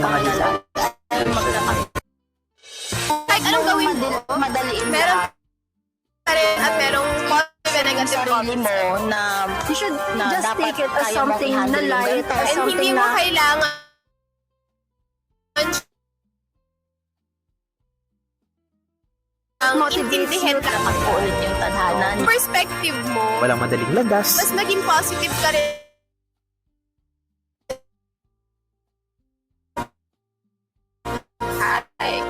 mga design. Kahit anong gawin mo, Madaliin meron ka. pa rin at merong positive and negative Sarili comments. mo na You should na just dapat take it as kaya mong something na i-handle yung light or And hindi something mo na kailangan ang motivates intindihin you. ka. dapat po ulit yung tadhana. Perspective mo, Walang madaling lagas. mas naging positive ka rin. Ay,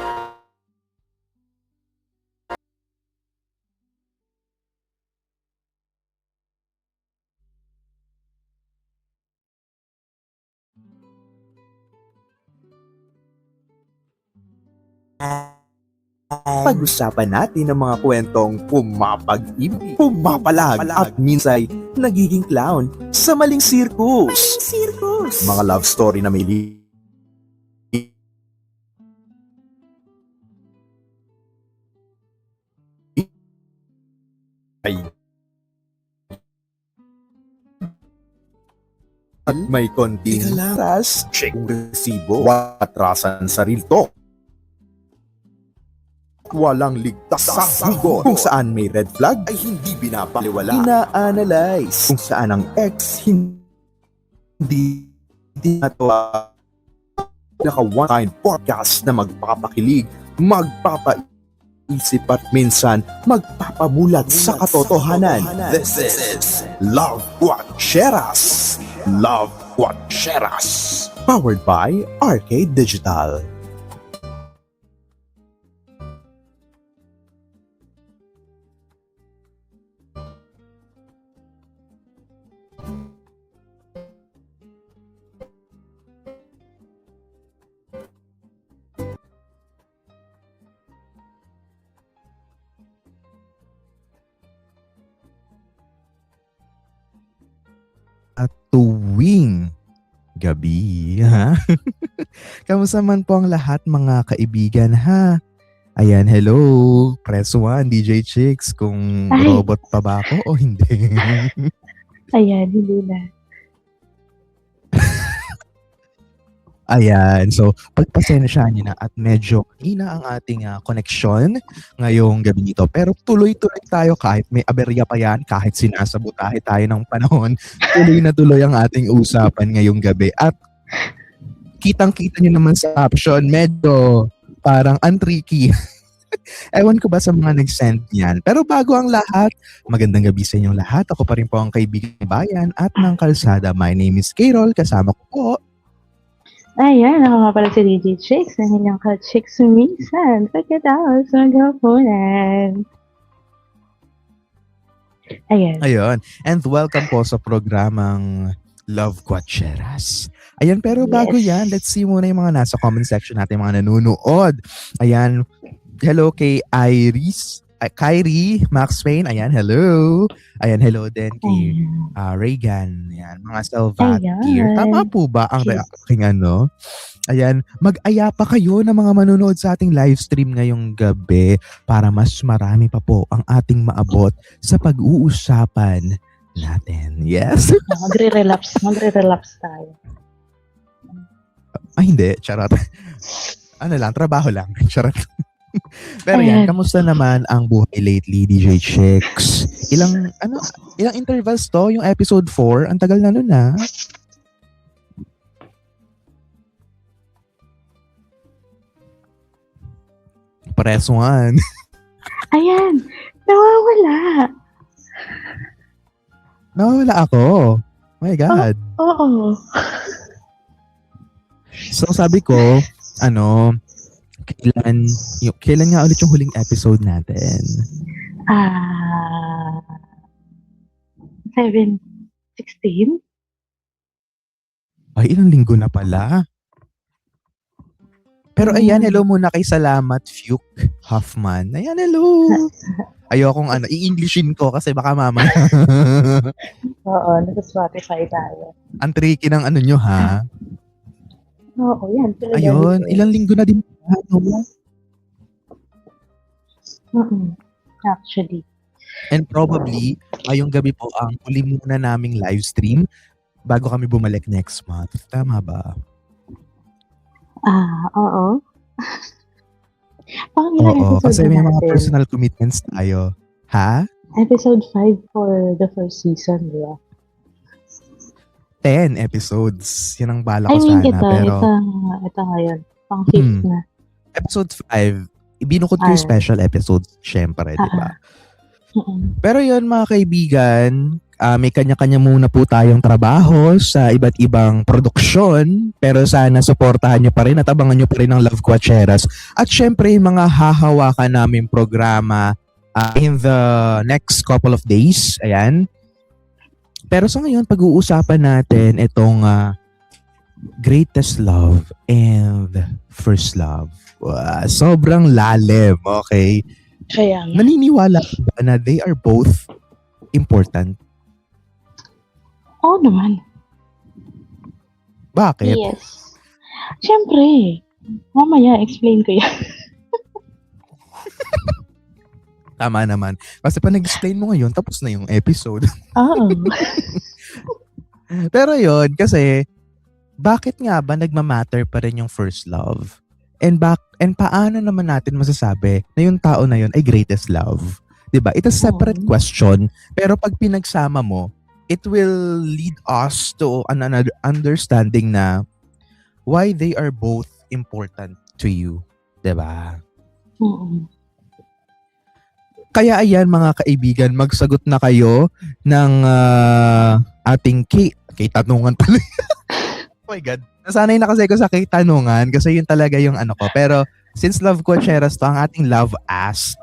Pag-usapan natin ang mga kwentong pumapag-ibig, pumapalag at minsay nagiging clown sa maling circus. Mga love story na may ay at may konting ras, check resibo, atrasan sa real talk. Walang ligtas sa hugot. Kung saan may red flag ay hindi binapaliwala. Ina-analyze. Kung saan ang ex hindi natawa. Naka one-time podcast na magpapakilig, magpapaisip at minsan magpapamulat sa katotohanan. This is Love Quacheras. Love Quacheras. Powered by Arcade Digital. At tuwing gabi, ha? Kamusta man po ang lahat mga kaibigan, ha? Ayan, hello. Press 1, DJ Chicks, kung Ay. robot pa ba ako o hindi. Ayan, hindi na. Ayan, so pagpasensyahan niyo na at medyo hina ang ating koneksyon ngayong gabi nito. Pero tuloy-tuloy tayo kahit may aberya pa yan, kahit sinasabotahe tayo ng panahon, tuloy na tuloy ang ating usapan ngayong gabi. At kitang-kita niyo naman sa caption, medyo parang untricky. Ewan ko ba sa mga nag-send niyan. Pero bago ang lahat, magandang gabi sa inyong lahat. Ako pa rin po ang kaibigan ng bayan at ng kalsada. My name is Carol, kasama ko po. Ayan, ako nga pala si DJ Chicks, ang inyong ka-chicks minsan. Pagkatapos, magapunan. Ayan. Ayun. And welcome po sa programang Love Quacheras. Ayan, pero bago Yes. yan, let's see muna yung mga nasa comment section natin, mga nanonood. Ayan, hello kay Iris, Kyrie, Max Payne, ayan, hello. Ayan, hello din kay Ayan. Reagan, ayan, mga Salvat Ayan. here. Tama po ba ang Yes. aking ano? Ayan, mag-aya pa kayo ng mga manonood sa ating live stream ngayong gabi para mas marami pa po ang ating maabot sa pag-uusapan natin. Yes? Magre-relapse tayo. Ay, hindi. Charot. Ano lang, trabaho lang. Charot. Pero yan, Ayan. kamusta naman ang buhay lately, DJ Chicks? Ilang intervals to? Yung episode 4? Ang tagal na nun, ha? Press 1. Ayan, nawawala. Nawala ako. My God. Oo. So, sabi ko, kailan nga ulit yung huling episode natin? 7:16? Ay, ilang linggo na pala. Pero ayan, hello muna kay Salamat Fuke Huffman. Ayan, hello. Ayokong i-Englishin ko kasi baka mamaya. Oo, nasa-Spotify tayo. Ang tricky ng nyo, ha? Oo, yan. Talaga Ayun, dito. ilang linggo na din. Actually. And probably, ngayong gabi po ang huli muna naming live stream bago kami bumalik next month. Tama ba? Oo. Pang ilang Oo, episode kasi na may mga natin? personal commitments tayo. Ha? Episode 5 for the first season, di ba? 10 episodes. Yan ang bala I ko mean, sana. Pero ito ngayon. Pang 5th na. episode 5, ibinukod ko yung Alright. special episodes, syempre, di ba? Mm-mm. Pero yun, mga kaibigan, may kanya-kanya muna po tayong trabaho sa iba't ibang produksyon. Pero sana suportahan nyo pa rin at abangan nyo pa rin ang Love Quacheras. At syempre, yung mga hahawakan namin programa in the next couple of days. Ayan. Pero sa ngayon, pag-uusapan natin itong greatest love and first love. Sobrang lalim, okay? Kaya nga. Naniniwala ka ba na they are both important? Oo naman. Bakit? Yes. Siyempre. Mamaya, explain ko yan. Tama naman. Kasi pa nag-explain mo ngayon, tapos na yung episode. Oo. Pero yun, kasi bakit nga ba nagmamatter pa rin yung first love? And paano naman natin masasabi na yung tao na yun ay greatest love? 'Di ba? It's a separate question, pero pag pinagsama mo, it will lead us to another understanding na why they are both important to you. 'Di ba? Mm-mm. Kaya ayan mga kaibigan, magsagot na kayo ng ating tanungan pala. Oh my God. Nasanay na kasi ko sa tanungan kasi yun talaga yung ano ko. Pero since Love Quacheras to, ang ating Love Ask.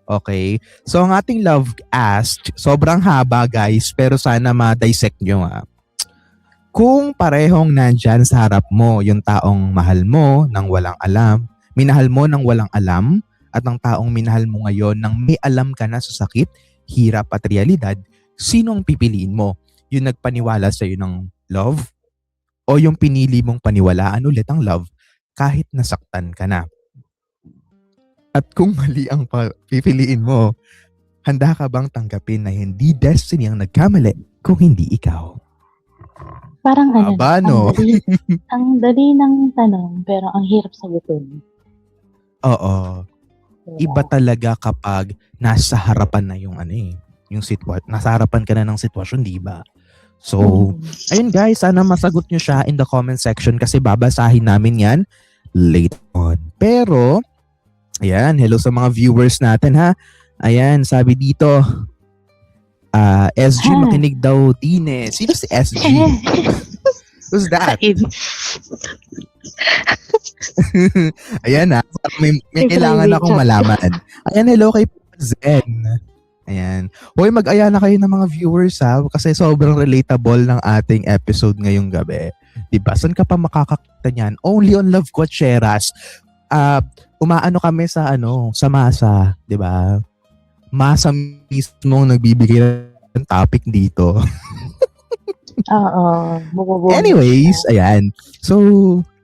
Okay? So ang ating Love Ask, sobrang haba guys, pero sana ma-dissect nyo Kung parehong nandyan sa harap mo yung taong mahal mo nang walang alam, minahal mo nang walang alam, at ang taong minahal mo ngayon nang may alam ka na sa sakit, hirap at realidad, sino ang pipiliin mo? Yung nagpaniwala sa iyo ng love? O yung pinili mong paniwalaan ulit ang love kahit nasaktan ka na? At kung mali ang pipiliin mo, handa ka bang tanggapin na hindi destiny ang nagkamali kung hindi ikaw? Parang Aba, no? ang dali ng tanong, pero ang hirap sagutin. Oo. Iba talaga kapag nasa harapan na yung yung sitwasyon. Nasa harapan ka na ng sitwasyon, di ba? So, ayun guys, sana masagot nyo siya in the comment section kasi babasahin namin yan later on. Pero, ayan, hello sa mga viewers natin ha. Ayan, sabi dito, SG makinig daw din eh. Sino si SG? Who's that? Ayan may kailangan akong malaman. Ayan, hello kay Zen. Ayan. Hoy, mag-aya na kayo ng mga viewers kasi sobrang relatable ng ating episode ngayong gabi. Diba? Saan ka pa makakakita niyan? Only on Love Quacheras. Umaano kami sa sa masa, diba? Masa mismo nagbibigay ng topic dito. Oo. Anyways, ayan. So,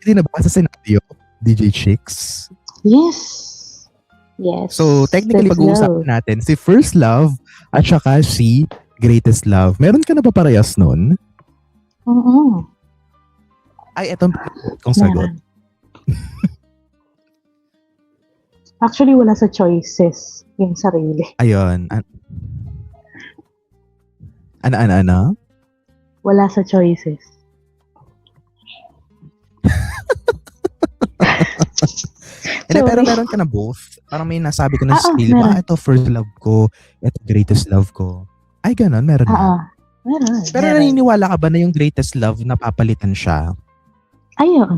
hindi na ba sa senaryo, DJ Chicks? Yes. Yes. So, technically, pag-uusapan natin si First Love at saka si Greatest Love. Meron ka na ba parehas nun? Oo. Ay, eto kung sagot. Actually, wala sa choices yung sarili. Ayun. Ano? Wala sa choices. Pero meron ka na both. Parang may nasabi ko na skill. Meron. Ito first love ko. Ito greatest love ko. Ay, ganun. Meron na. Meron. Pero naniniwala ka ba na yung greatest love napapalitan siya? Ayun.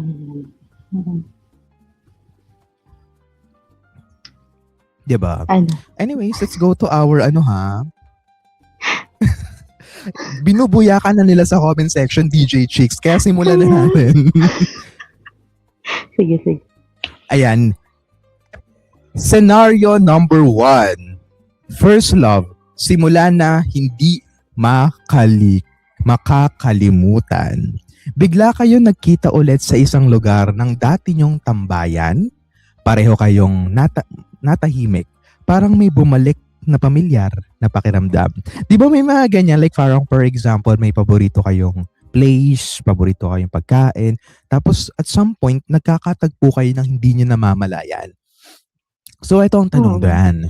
Diba? Ano? Anyways, let's go to our Binubuyakan na nila sa comment section, DJ Chicks. Kaya simulan na natin. Sige. Ayan. Scenario number 1. First love. Simula na hindi makakalimutan. Bigla kayo nagkita ulit sa isang lugar ng dati nyong tambayan. Pareho kayong natahimik. Parang may bumalik na pamilyar na pakiramdam. Di ba may mga ganyan? Like parang for example, may paborito kayong place, paborito kayong pagkain. Tapos at some point, nagkakatagpo kayo ng hindi nyo namamalayan. So ito ang tanong dyan.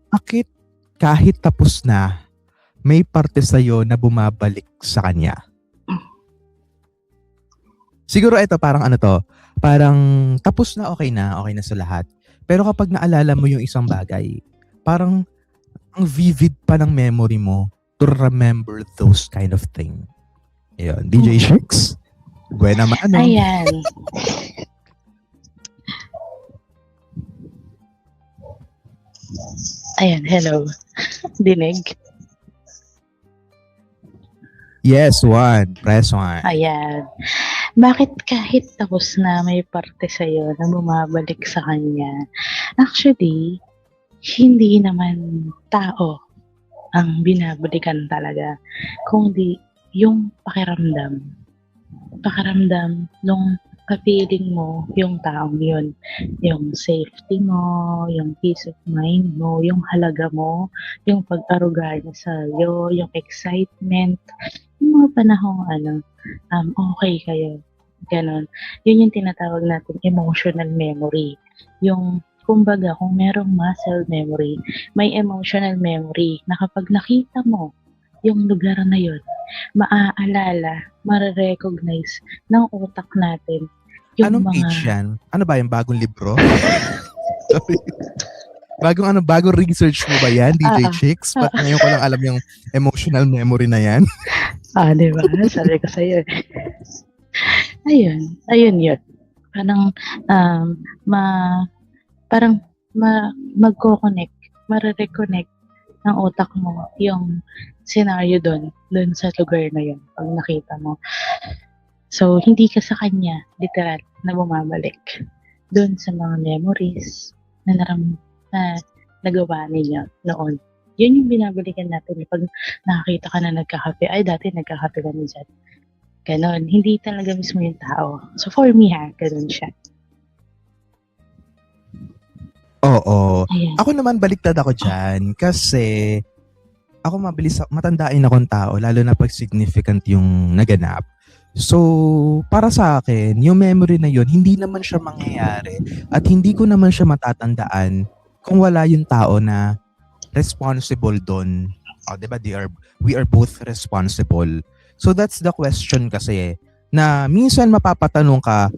Bakit kahit tapos na, may parte sa'yo na bumabalik sa kanya? Siguro ito parang parang tapos na okay na sa lahat. Pero kapag naalala mo yung isang bagay, parang ang vivid pa ng memory mo to remember those kind of thing. Ayun, DJ Shix? Buena mano. Ayan. Ayan, hello. Dinig. Yes, one. Press one. Ayan. Bakit kahit tapos na may parte sa'yo na bumabalik sa kanya? Actually, hindi naman tao ang binabalikan talaga. Kundi yung pakiramdam. Pakiramdam nung ka-feeling mo yung taong yun. Yung safety mo, yung peace of mind mo, yung halaga mo, yung pag-aruga niya sa'yo, yung excitement, yung mga panahong okay kayo. Ganon. Yun yung tinatawag natin emotional memory. Yung, kumbaga, kung merong muscle memory, may emotional memory na kapag nakita mo yung lugar na yun, maaalala, marirecognize ng utak natin yung Anong page yan? Ano ba yung bagong libro? bagong research mo ba yan, DJ Chicks? Ba't ngayon ko lang alam yung emotional memory na yan? Di ba? Sabi ko sa'yo. Ayun yun. Magko-connect, marireconnect ng utak mo yung scenario doon sa lugar na yun, pag nakita mo. So, hindi ka sa kanya, literal, na bumabalik doon sa mga memories na nagawa ninyo noon. Yun yung binabalikan natin. Pag nakakita ka na nagkakape, ay dati nagkakape kami dyan. Ganon. Hindi talaga mismo yung tao. So for me ganon siya. Oo. Ayan. Ako naman baliktad ako dyan kasi ako matandain akong tao lalo na pag significant yung naganap. So, para sa akin, yung memory na yun, hindi naman siya mangyayari at hindi ko naman siya matatandaan kung wala yung tao na responsible doon. Diba? We are both responsible. So, that's the question kasi na minsan mapapatanong ka,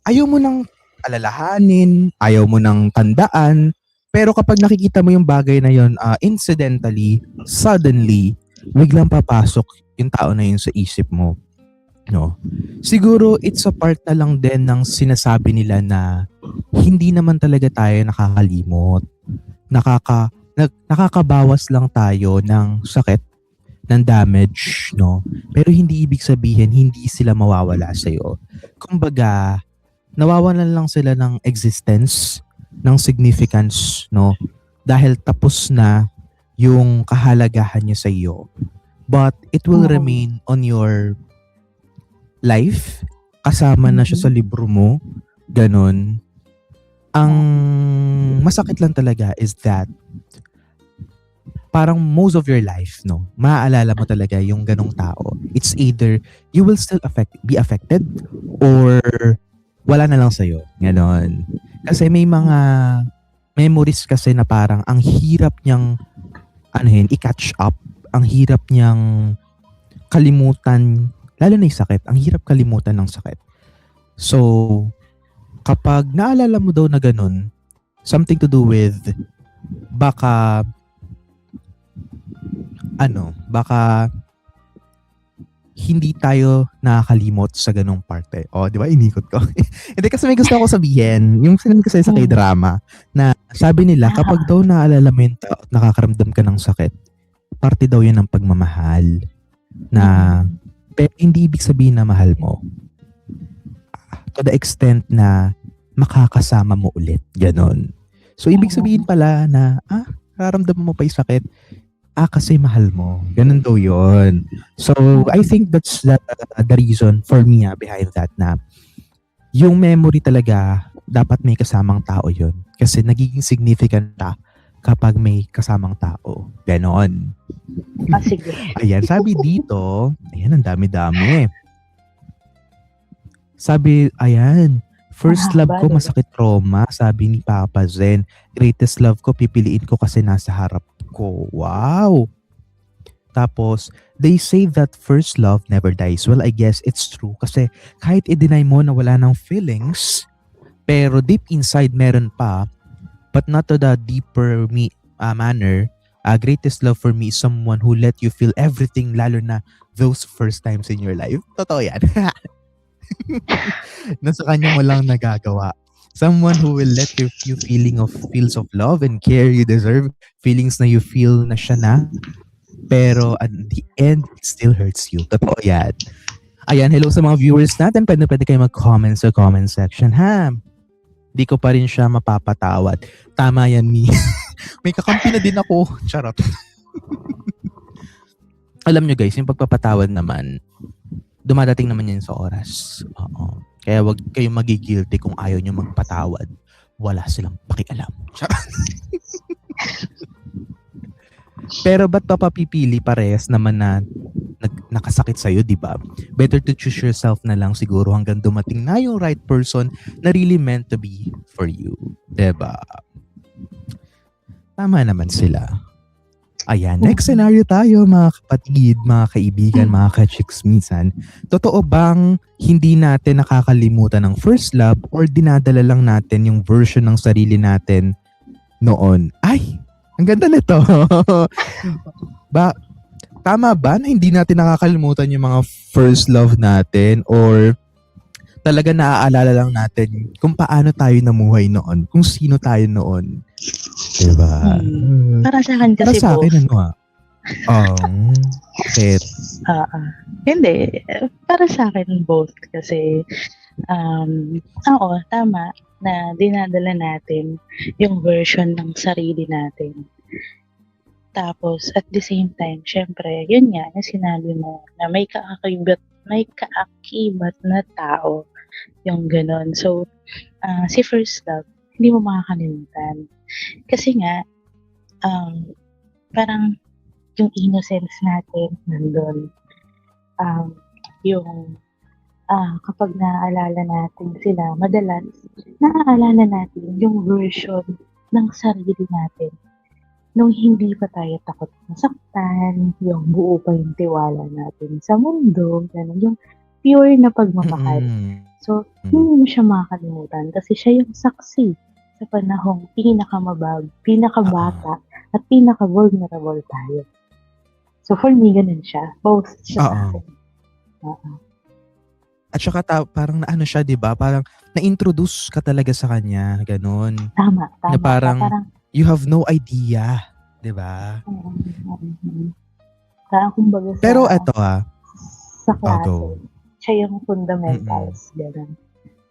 ayaw mo nang alalahanin, ayaw mo nang tandaan, pero kapag nakikita mo yung bagay na yun, incidentally, suddenly, biglang papasok yung tao na yun sa isip mo. No. Siguro it's a part na lang din ng sinasabi nila na hindi naman talaga tayo nakakalimot. Nakakabawas lang tayo ng sakit, ng damage, no? Pero hindi ibig sabihin hindi sila mawawala sa iyo. Kumbaga, nawawalan lang sila ng existence, ng significance, no? Dahil tapos na yung kahalagahan niya sa iyo. But it will remain on your life, kasama na siya sa libro mo, ganon. Ang masakit lang talaga is that parang most of your life, no, maaalala mo talaga yung ganong tao. It's either you will still be affected or wala na lang sa'yo. Ganon. Kasi may mga memories kasi na parang ang hirap niyang i-catch up. Ang hirap niyang kalimutan. Lalo na yung sakit, ang hirap kalimutan ng sakit. So, kapag naalala mo daw na ganun, something to do with baka hindi tayo nakakalimot sa ganung parte. Di ba? Inikot ko. Hindi kasi may gusto ako sabihin. Yung sinabi ko sa K-drama na sabi nila, kapag daw naalala mo yung nakakaramdam ka ng sakit, parte daw yun ng pagmamahal. Na pero hindi ibig sabihin na mahal mo. To the extent na makakasama mo ulit. Ganon. So, ibig sabihin pala na, nararamdaman mo pa yung sakit, kasi mahal mo. Ganon daw yun. So, I think that's the reason for me behind that na yung memory talaga, dapat may kasamang tao yun. Kasi nagiging significant kapag may kasamang tao. Ganon. Sige. Ayan, sabi dito, ayan, ang dami-dami. Sabi, ayan, first love ko, masakit trauma, sabi ni Papa Zen. Greatest love ko, pipiliin ko kasi nasa harap ko. Wow! Tapos, they say that first love never dies. Well, I guess it's true kasi kahit i-deny mo na wala ng feelings, pero deep inside meron pa, but not to the deeper manner. Greatest love for me is someone who let you feel everything, lalo na those first times in your life. Totoo yan. Nasa kanya mo lang nagagawa. Someone who will let you feel feels of love and care you deserve. Feelings na you feel na siya na. Pero at the end, it still hurts you. Totoo yan. Ayan, hello sa mga viewers natin. Pwede kayo mag-comment sa comment section, ha? Di ko pa rin siya mapapatawad. Tama yan, Mi. May kakampi na din ako. Charot. Alam nyo guys, yung pagpapatawad naman, dumadating naman yan sa oras. Oo. Kaya wag kayong magigilty kung ayaw nyo magpatawad. Wala silang pakialam. Pero ba't papapipili parehas naman na nakasakit sa'yo, di ba? Better to choose yourself na lang siguro hanggang dumating na yung right person na really meant to be for you. Diba? Tama naman sila. Ayan, next scenario tayo mga kapatid, mga kaibigan, mga ka-chicks-minsan. Totoo bang hindi natin nakakalimutan ng first love or dinadala lang natin yung version ng sarili natin noon? Ay! Ang ganda nito. Tama ba na hindi natin nakakalimutan yung mga first love natin or talaga naaalala lang natin kung paano tayo namuhay noon, kung sino tayo noon? Diba? Para sa akin kasi para sa akin, shit. Hindi. Para sa akin both kasi oo, tama na dinadala natin yung version ng sarili natin. Tapos, at the same time, syempre, yun nga, yung sinabi mo, na may kaakibat na tao, yung ganon. So, si first love, hindi mo makakalimutan. Kasi nga, parang yung innocence natin nandun. Yung kapag naaalala natin sila, madalas, naaalala natin yung version ng sarili natin nung hindi pa tayo takot masaktan, yung buo pa yung tiwala natin sa mundo, ganun, yung pure na pagmamahal. So, hindi mo siya makakalimutan kasi siya yung saksi sa panahong pinakabata at pinaka-vulnerable tayo. So, for me, ganun siya. Both siya sa akin. At saka parang naano siya, 'di ba? Parang na-introduce ka talaga sa kanya, ganun. Tama. Na parang you have no idea, 'di ba? Kumbaga sa, pero eto sa klase, siya yung fundamentals, ganun.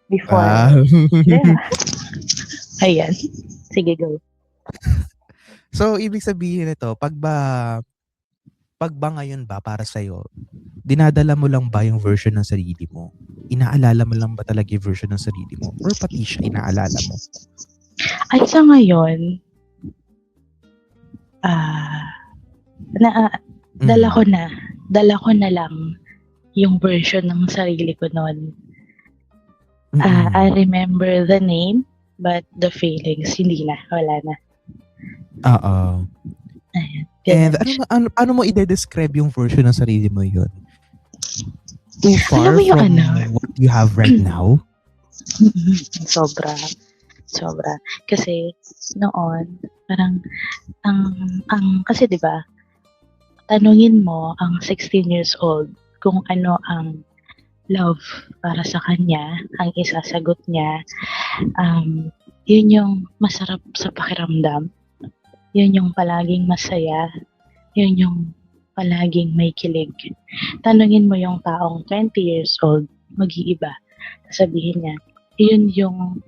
Before. Diba? Ayan. Sige, go. So, ibig sabihin nito, pag ba ngayon ba para sa'yo, dinadala mo lang ba yung version ng sarili mo? Inaalala mo lang ba talaga yung version ng sarili mo? Or pati siya inaalala mo? Ay, sa ngayon, dala ko na lang yung version ng sarili ko noon. I remember the name, but the feelings, hindi na, wala na. Oo. Ayan. And ano mo i-describe yung version ng sarili mo yun? Too far from what you have right now? Sobra. Kasi noon, parang kasi 'di ba? Tanungin mo ang 16 years old kung ano ang love para sa kanya, ang isasagot niya, yun yung masarap sa pakiramdam. Yun yung palaging masaya. Yun yung palaging may kilig. Tanungin mo yung taong 20 years old, mag-iiba. Sasabihin niya, yun yung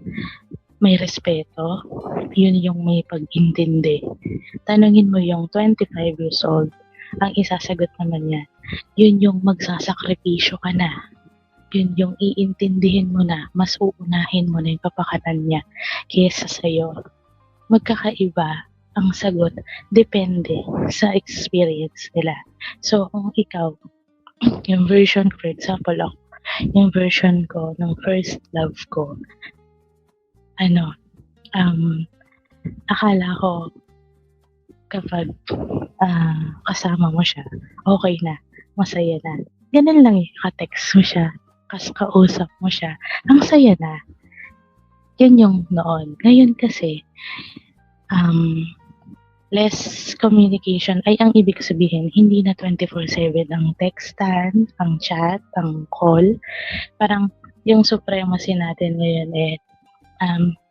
may respeto, yun yung may pag-intindi. Tanungin mo yung 25 years old, ang isasagot naman niya, yun yung magsasakripisyo ka na. Yun yung iintindihin mo na, mas uunahin mo na yung kapakanan niya kaysa sa'yo. Magkakaiba ang sagot, depende sa experience nila. So, kung ikaw, yung version, for example, ako, yung version ko ng first love ko, akala ko kapag kasama mo siya, okay na, masaya na. Ganun lang ka-text mo siya, kausap mo siya, ang saya na. Yan yung noon. Ngayon kasi, less communication ay ang ibig sabihin, hindi na 24/7 ang textan, ang chat, ang call. Parang yung supremacy natin ngayon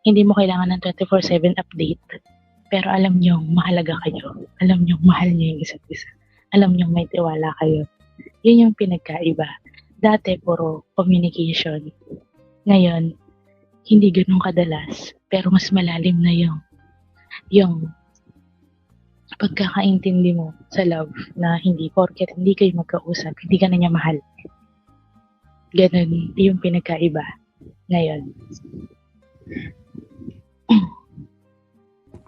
hindi mo kailangan ng 24/7 update. Pero alam nyo, mahalaga kayo. Alam nyo, mahal nyo yung isa't isa. Alam nyo, may tiwala kayo. Yun yung pinagkaiba. Dati, puro communication. Ngayon, hindi ganun kadalas. Pero mas malalim na yung pagkakaintindi mo sa love na hindi porket hindi kayo magkausap, hindi ka na niya mahal. Ganun yung pinagkaiba ngayon.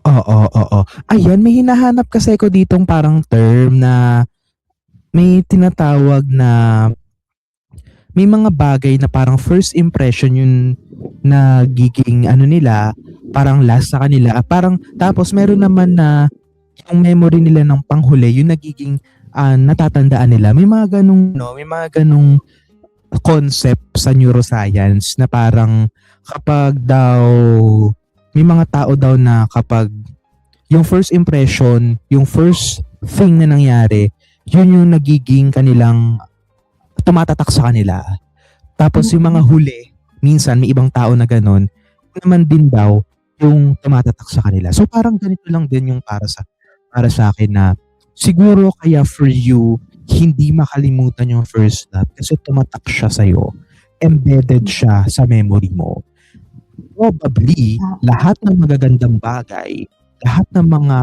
Oo. Ayan, may hinahanap kasi ko ditong parang term na may tinatawag na may mga bagay na parang first impression yung nagiging nila, parang last sa kanila. Parang tapos meron naman na yung memory nila ng panghuli, yung nagiging natatandaan nila. May mga ganung concept sa neuroscience na parang kapag daw may mga tao daw na kapag yung first impression, yung first thing na nangyari, yun yung nagiging kanilang tumatatak sa kanila. Tapos yung mga huli, minsan may ibang tao na ganun, naman din daw yung tumatatak sa kanila. So parang ganito lang din yung para sa akin na siguro kaya for you, hindi makalimutan yung first love kasi tumatak siya sa'yo. Embedded siya sa memory mo. Probably, lahat ng magagandang bagay, lahat ng mga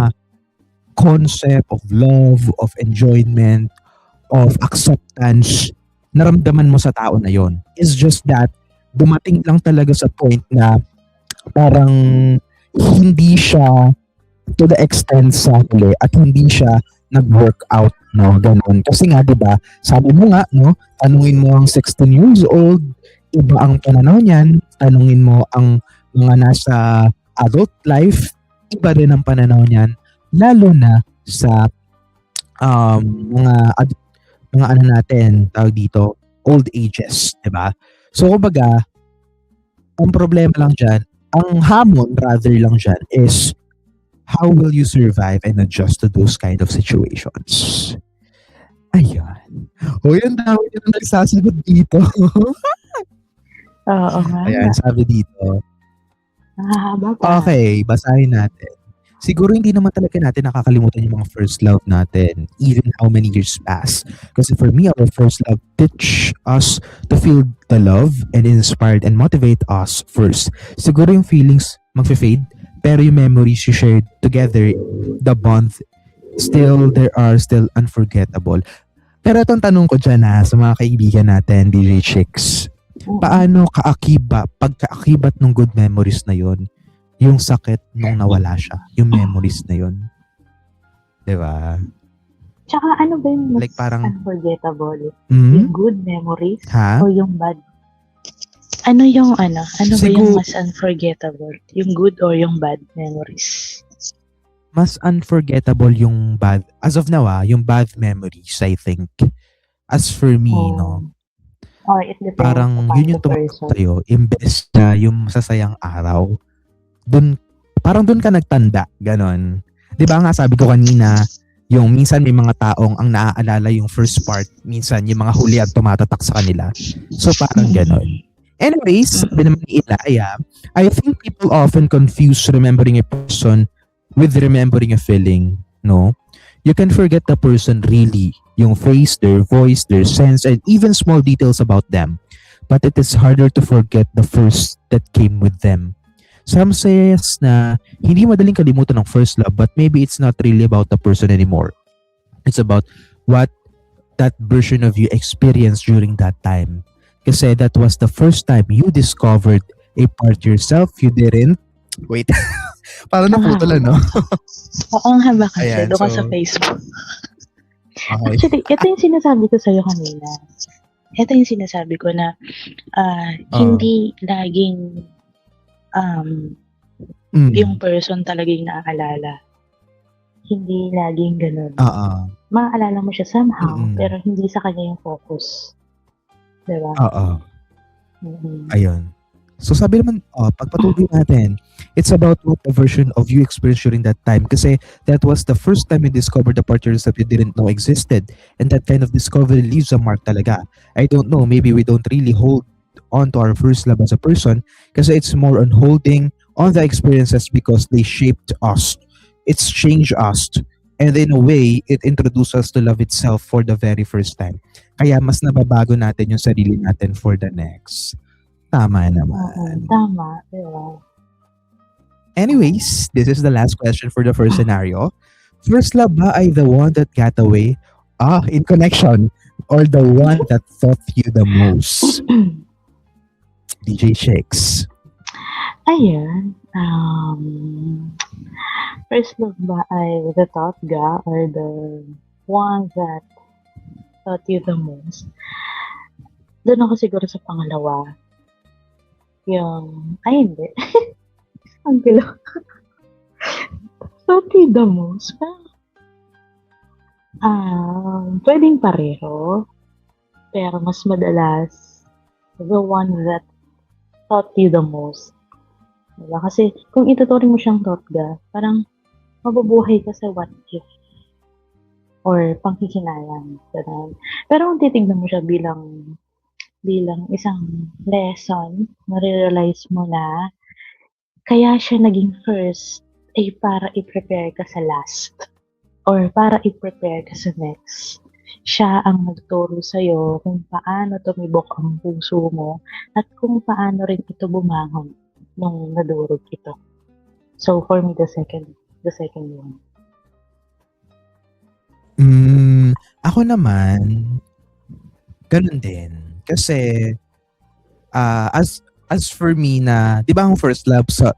concept of love, of enjoyment, of acceptance, naramdaman mo sa tao na yon. It's just that, dumating lang talaga sa point na parang hindi siya to the extent sa huli at hindi siya nag-work out, no? Ganun. Kasi nga, di ba, sabi mo nga, no, tanungin mo ang 16 years old, iba ang pananaw niyan, tanungin mo ang mga nasa adult life, iba rin ang pananaw niyan, lalo na sa mga natin, tawag dito, old ages, di ba? So, kumbaga, ang problema lang dyan, ang hamon rather lang dyan is how will you survive and adjust to those kind of situations? Ayan. O, yun dami yung nagsasagot dito. Oo nga. Ayan, sabi dito. Mahaba pa. Okay, basahin natin. Siguro hindi naman talaga natin nakakalimutan yung mga first love natin, even how many years pass. Kasi for me, our first love teach us to feel the love and inspired and motivate us first. Siguro yung feelings magfe-fade, pero yung memories you shared together, the bond, there are still unforgettable. Pero itong tanong ko dyan sa mga kaibigan natin, DJ Chicks, paano pagkaakibat ng good memories na yon, yung sakit nung nawala siya, yung memories na yon, di ba? Tsaka ano ba yung mas Like parang, unforgettable? Yung good memories ha? o yung bad? Ano ba yung mas unforgettable? Yung good or yung bad memories? Mas unforgettable yung bad, as of now yung bad memories, I think. As for me, no? Or it depends Parang upon yun yung the tumatak person. sa'yo, imbes na yung masasayang araw. Parang dun ka nagtanda, ganon. Di ba nga sabi ko kanina, yung minsan may mga taong ang naaalala yung first part, minsan yung mga huli at tumatatak sa kanila. So parang ganon. Anyways, sabi naman ni Ilaya, I think people often confuse remembering a person with remembering a feeling, no? You can forget the person really, yung face, their voice, their sense, and even small details about them. But it is harder to forget the first that came with them. Some says na hindi madaling kalimutan ng first love, but maybe it's not really about the person anymore. It's about what that version of you experienced during that time. Kasi that was the first time you discovered a part yourself you didn't Parang naputulan, no? Oo, ang haba kasi. Ayan, Doon ka sa so- Facebook. Okay. Actually, ito yung sinasabi ko sa'yo kanina. Ito yung sinasabi ko na hindi laging yung person talaga yung naaalala. Hindi laging ganun. Maaalala mo siya somehow, pero hindi sa kanya yung focus. Diba? Ayun. So sabi naman, pagpatuloy natin, it's about what the version of you experienced during that time. Kasi that was the first time you discovered the part of yourself you didn't know existed. And that kind of discovery leaves a mark talaga. I don't know, maybe we don't really hold on to our first love as a person kasi it's more on holding on the experiences because they shaped us. It's changed us. And in a way, it introduced us to love itself for the very first time. Kaya mas nababago natin yung sarili natin for the next. Tama naman. Tama. Diba? Anyways, this is the last question for the first scenario. First love ba ay the one that got away? In connection. Or the one that taught you the most? DJ Shakes. Ayan. First love ba ay the thought ga or the one that taught you the most? Doon ako siguro sa pangalawa. Yung, ay hindi. Ang gulo. Taught you the most? Pwedeng pareho. Pero mas madalas, the one that taught you the most. Diba? Kasi kung ituturing mo siyang thought ga, parang mabubuhay ka sa what if or pangkikinayang. Ganun. Pero kung titignan mo siya bilang isang lesson, ma-realize mo na kaya siya naging first ay para i-prepare ka sa last or para i-prepare ka sa next. Siya ang nagturo sa'yo kung paano tumibok ang puso mo at kung paano rin ito bumangon nung nadurog ito. So for me, the second one. Ako naman, ganun din. Kasi, as for me na, di ba ang first love sa,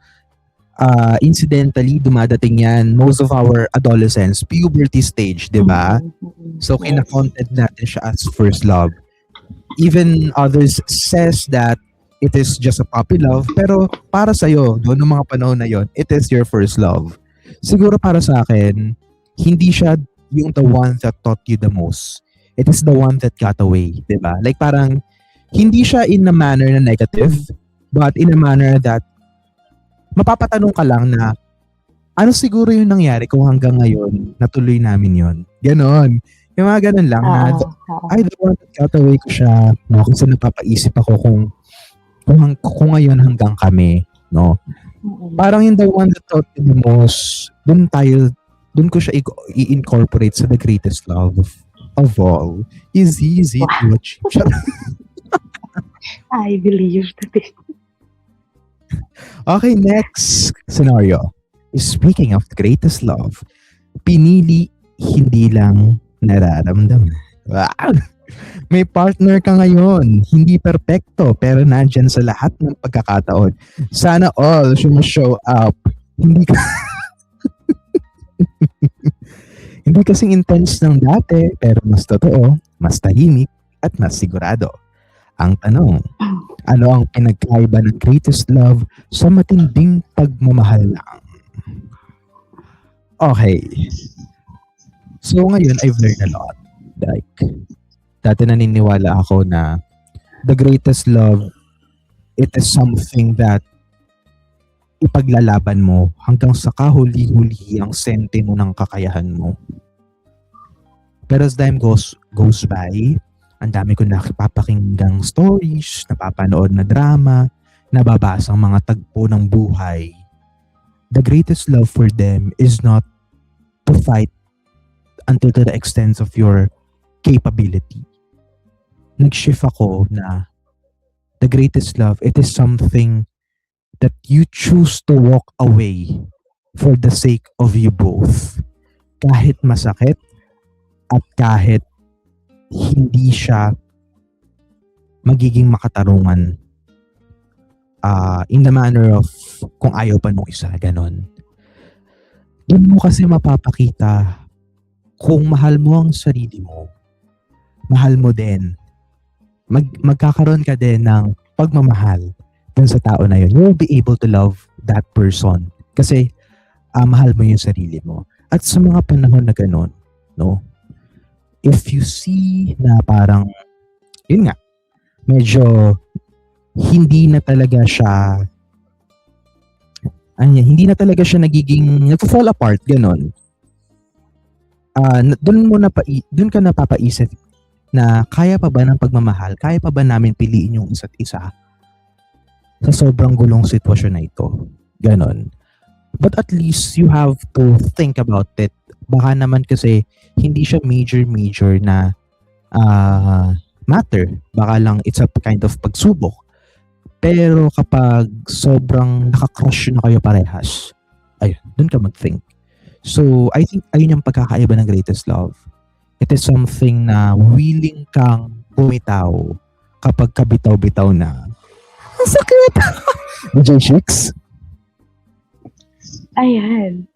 incidentally, dumadating yan, most of our adolescents, puberty stage, di ba? So, kina-counted natin siya as first love. Even others says that it is just a puppy love, pero para sa'yo, doon ng mga panahon na yon, it is your first love. Siguro para sa akin, hindi siya yung the one that taught you the most. It is the one that got away, di ba? Like parang, hindi siya in a manner na negative, but in a manner that mapapatanong ka lang na, ano siguro yung nangyari kung hanggang ngayon, natuloy namin yon. Ganon. Yung mga ganon lang na, ay, the one that got away ko siya, no? Kasi napapaisip ako kung ngayon hanggang kami, no? Parang yung the one that taught me the most, dun ko siya i-incorporate sa the greatest love of all. Is easy to achieve. I believe that. Okay, next scenario. Speaking of the greatest love, pinili, hindi lang nararamdaman. Wow! May partner ka ngayon, hindi perpekto, pero nandyan sa lahat ng pagkakataon. Sana all show up. Hindi ka... hindi kasing intense ng dati, pero mas totoo, mas tahimik, at mas sigurado. Ang tanong, ano ang pinagkaiba ng greatest love sa matinding pagmamahal lang? Okay. So ngayon, I've learned a lot. Like, dati naniniwala ako na the greatest love, it is something that ipaglalaban mo hanggang sa kahuli-huli ang sente mo ng kakayahan mo. Pero as time goes by, ang dami ko nakipapakinggang stories, napapanood na drama, nababasa ang mga tagpo ng buhay. The greatest love for them is not to fight until to the extent of your capability. Nag-shift ako na the greatest love, it is something that you choose to walk away for the sake of you both. Kahit masakit at kahit hindi siya magiging makatarungan in the manner of kung ayaw pa nung isa, ganon. Doon mo kasi mapapakita kung mahal mo ang sarili mo, mahal mo din. Magkakaroon ka din ng pagmamahal dun sa tao na yun. You will be able to love that person kasi mahal mo yung sarili mo. At sa mga panahon na ganun, no? If you see na parang, yun nga, medyo hindi na talaga siya nagiging nag-fall apart, ganun. Doon ka napapaisip na kaya pa ba ng pagmamahal? Kaya pa ba namin piliin yung isa't isa sa sobrang gulong sitwasyon na ito? Ganon. But at least you have to think about it. Baka naman kasi hindi siya major na matter. Baka lang it's a kind of pagsubok. Pero kapag sobrang nakakrush na kayo parehas, ayun, dun ka mag-think. So, I think ayun yung pagkakaiba ng greatest love. It is something na willing kang bumitaw kapag kabitaw-bitaw na. Ang sakit! DJ Shix? Ayan.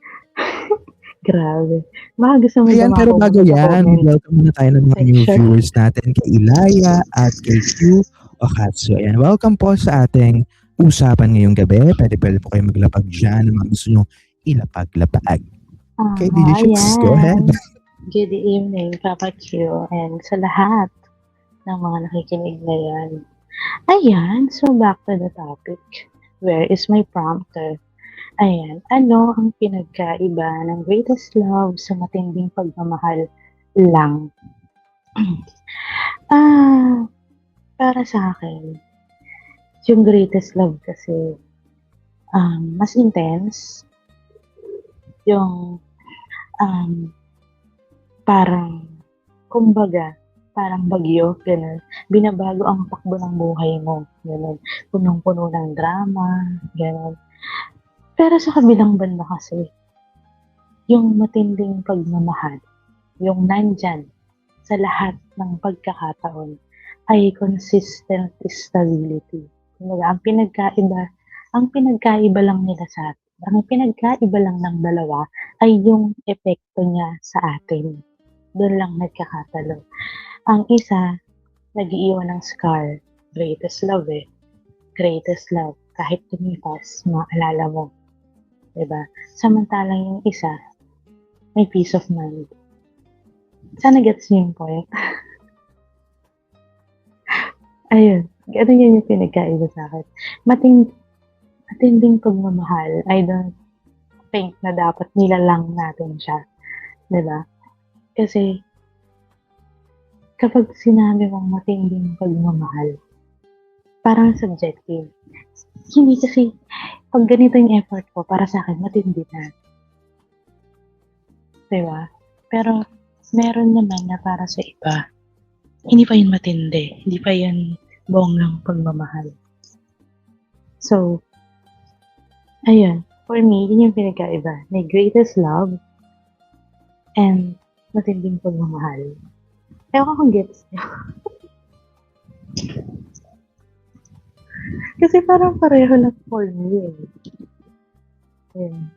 Grabe. Baka gusto mo Ayan, pero bago yan, welcome muna tayo ng mga new Section. viewers natin kay Ilaya at kay Q Okatsu. Ayan, welcome po sa ating usapan ngayong gabi. Pwede po kayo maglapag dyan ng mga gusto nyo ilapag-lapag. Okay, DJ Shix, go ahead. Good evening, Papa Q, and sa lahat ng mga nakikinig ngayon. Ayan, so back to the topic. Where is my prompter? Ayan, ano ang pinagkaiba ng greatest love sa matinding pagmamahal lang? Para sa akin, yung greatest love kasi mas intense. Yung parang, kumbaga, parang bagyo, gano'n. Binabago ang takbo ng buhay mo, gano'n. Punong-puno ng drama, gano'n. Pero sa kabilang banda kasi, yung matinding pagmamahal, yung nandyan sa lahat ng pagkakataon, ay consistent stability. Kumbaga, ang pinagkaiba lang nila sa atin, ang pinagkaiba lang ng dalawa ay yung epekto niya sa atin. Doon lang nagkakatalo. Ang isa, nag-iiwan ng scar. Greatest love eh. Greatest love. Kahit tumipas, maalala mo. Diba? Samantalang yung isa, may peace of mind. Sana gets niyo yung point. Ayun. Ganun yun yung pinagkaiba sa akin. Matinding pagmamahal, I don't think na dapat nilalang natin siya. Diba? Kasi, kapag sinabi mong matinding pagmamahal, parang subjective. Hindi kasi, pag ganito yung effort ko, para sa akin, matindi na. Diba? Pero, meron naman na para sa iba, hindi pa yun matindi. Hindi pa yun bonggang pagmamahal. So, ayun. For me, yun yung pinagkaiba. May greatest love and matinding pagmamahal. Ewan ko kung gets niyo. Kasi parang pareho lang for me eh. Ayun.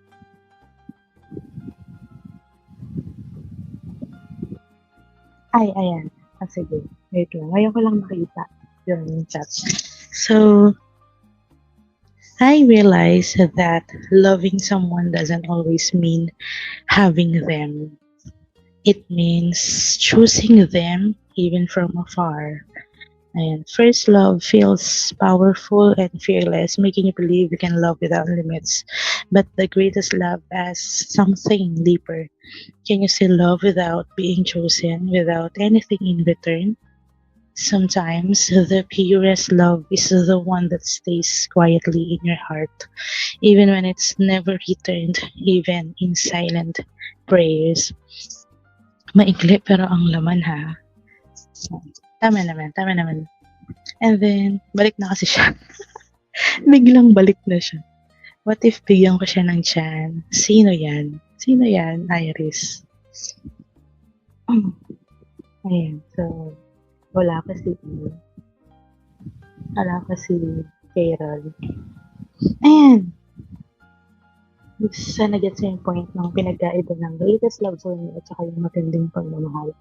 Ayan. Sige. Wait lang. Ngayon ko lang makita yung chat. So, I realize that loving someone doesn't always mean having them. It means choosing them even from afar. And first love feels powerful and fearless, making you believe you can love without limits. But the greatest love asks something deeper. Can you still love without being chosen, without anything in return? Sometimes the purest love is the one that stays quietly in your heart, even when it's never returned, even in silent prayers. Maikli pero ang laman ha. Tama naman. And then, balik na kasi siya. Biglang balik na siya. What if bigyan ko siya ng tiyan? Sino yan? Iris. Ayan, so, wala pa si Carol. Ayan. Sa nagets yung point ng pinagkaiba ng greatest love story at saka yung matinding pagmamahal.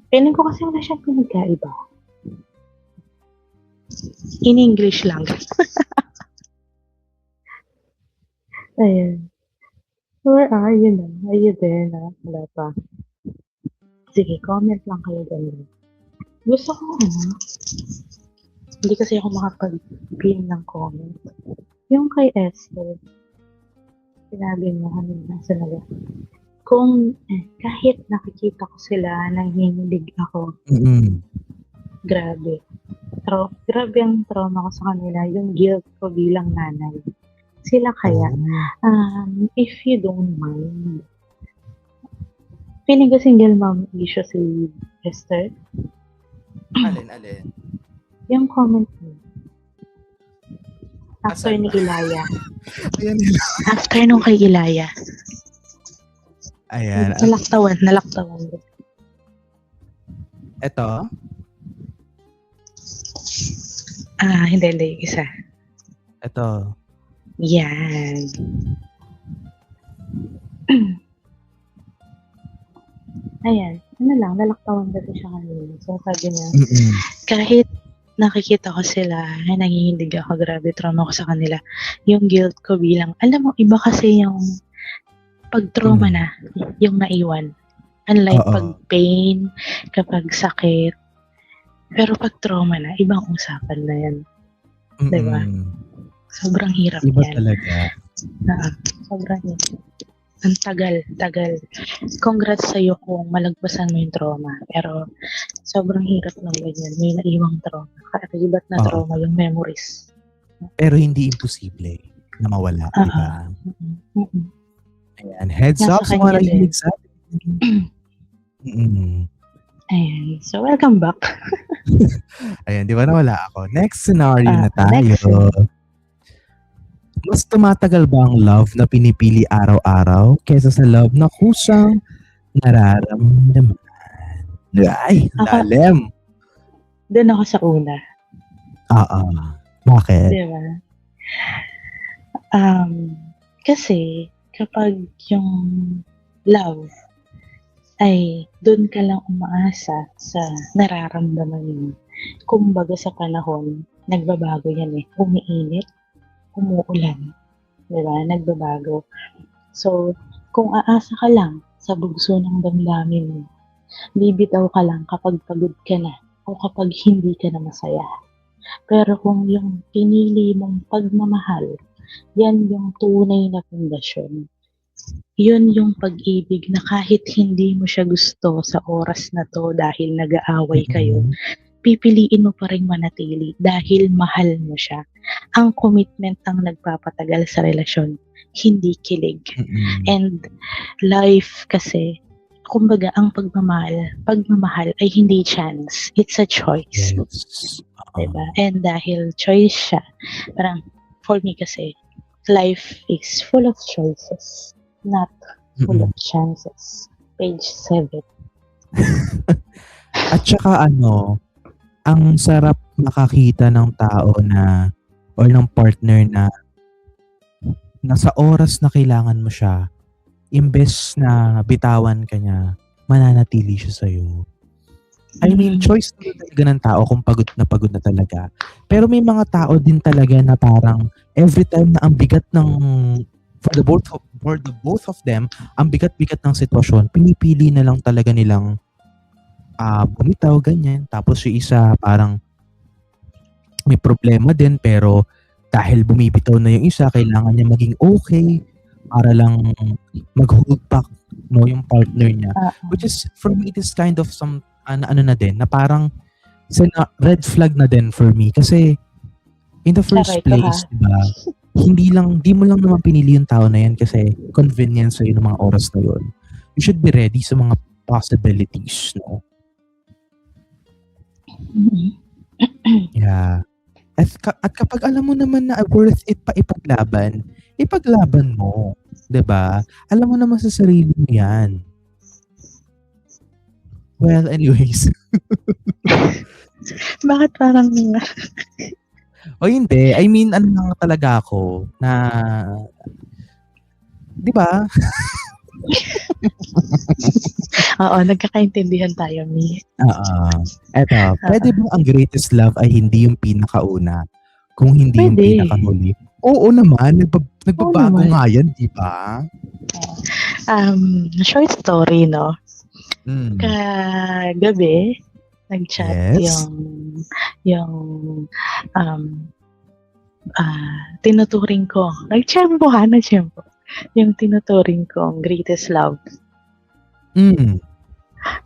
Feeling ko kasi wala siyang pinagkaiba. In English lang. Ayan. Where are you na? Are you there na? Wala pa. Sige, comment lang kayo ganun. Gusto ko hindi kasi ako makapag-pin ng comment. Yung kay Esther, sinabi mo kanina sa naga. Kung kahit nakikita ko sila, nanginginig ako. Grabe. Grabe ang trauma ko sa kanila. Yung guilt ko bilang nanay. Sila kaya. If you don't mind. Feeling ko single mom issue si Esther. Alin? Yung comment mo. After ni Ilaya. Ayan. After nung kay Ilaya. Ayan. Nalaktawan. Ito. Hindi. Isa. Ito. Yan. Ayan. Nalaktawan kasi siya kanina. So, sabi niya, kahit nakikita ko sila, nangihindig ako, grabe, trauma ko sa kanila. Yung guilt ko bilang, alam mo, iba kasi yung pag-trauma na, yung naiwan. Unlike pag pain, kapag sakit. Pero pag trauma na, ibang usapan na yan. Diba? Sobrang hirap Iba yan. talaga. Sobrang hirap. Ang tagal. Congrats sa'yo kung malagpasan mo yung trauma. Pero sobrang hirap ng ganyan. May naiwang trauma. Kaibat na trauma yung memories. Pero hindi imposible na mawala. Diba? Ayan. Heads up sa mga nakikinig sa atin. Ayan. So, welcome back. Ayan, di ba nawala ako? Next scenario na tayo. Next. Mas tumatagal ba ang love na pinipili araw-araw kaysa sa love na kusang nararamdaman? Ay, lalim. Doon ako sa una. Bakit? Diba? Kasi, kapag yung love ay doon ka lang umaasa sa nararamdaman mo. Kumbaga sa panahon, nagbabago yan umiinit, umuulan. Diba? Nagbabago. So, kung aasa ka lang sa bugso ng damdamin mo, bibitaw ka lang kapag pagod ka na o kapag hindi ka na masaya. Pero kung yung pinili mong pagmamahal, yan yung tunay na pundasyon. Yun yung pag-ibig na kahit hindi mo siya gusto sa oras na to dahil nag-aaway kayo, pipiliin mo pa rin manatili dahil mahal mo siya. Ang commitment ang nagpapatagal sa relasyon, hindi kilig. And life kasi, kumbaga ang pagmamahal ay hindi chance. It's a choice. Yes. Diba? And dahil choice siya, parang for me kasi, life is full of choices, not full of chances. Page 7. At saka ang sarap makakita ng tao na or ng partner na sa oras na kailangan mo siya, imbes na bitawan ka niya, mananatili siya sa'yo. I mean, choice talaga ng tao kung pagod na talaga. Pero may mga tao din talaga na parang every time na ang bigat ng for the both of them, ang bigat-bigat ng sitwasyon, pinipili na lang talaga nilang bumitaw, ganyan. Tapos yung isa parang may problema din pero dahil bumibitaw na yung isa, kailangan niya maging okay para lang mag-hold back yung partner niya. Which is, for me, it is kind of some na din, na parang red flag na din for me. Kasi in the first place, diba, di mo lang naman pinili yung tao na yan kasi convenience sa'yo ng mga oras na yun. You should be ready sa mga possibilities, no? Yeah. At kapag alam mo naman na worth it pa ipaglaban mo. 'Di ba? Alam mo naman sa sarili mo yan. Well, anyways. Bakit parang O hindi, I mean, ano lang talaga ako, na, di ba? Oo, nagkakaintindihan tayo, Mi. Eto, pwede bang ang greatest love ay hindi yung pinakauna, kung hindi yung Pwede. pinakahuli? Oo naman, nagbabago naman. nga yan, di ba? Short story, no? Mm. Kagabi, nag-chat Yes. yung tinuturing ko. Nag-tiyempo. Yung tinuturing kong greatest love. Mm.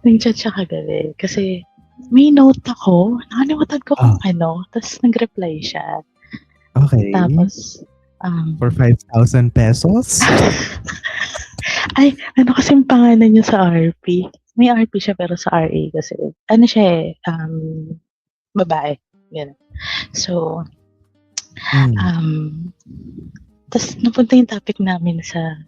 Nag-chat siya kagabi. Kasi may note ako. Nakalimutan ko kung ano. Tapos nag-reply siya. Okay. Tapos, For 5,000 pesos? ay, ano kasing pangalan niya sa RP? May RP siya pero sa RA kasi. Ano siya babae. Ganun. So, tapos napunta yung topic namin sa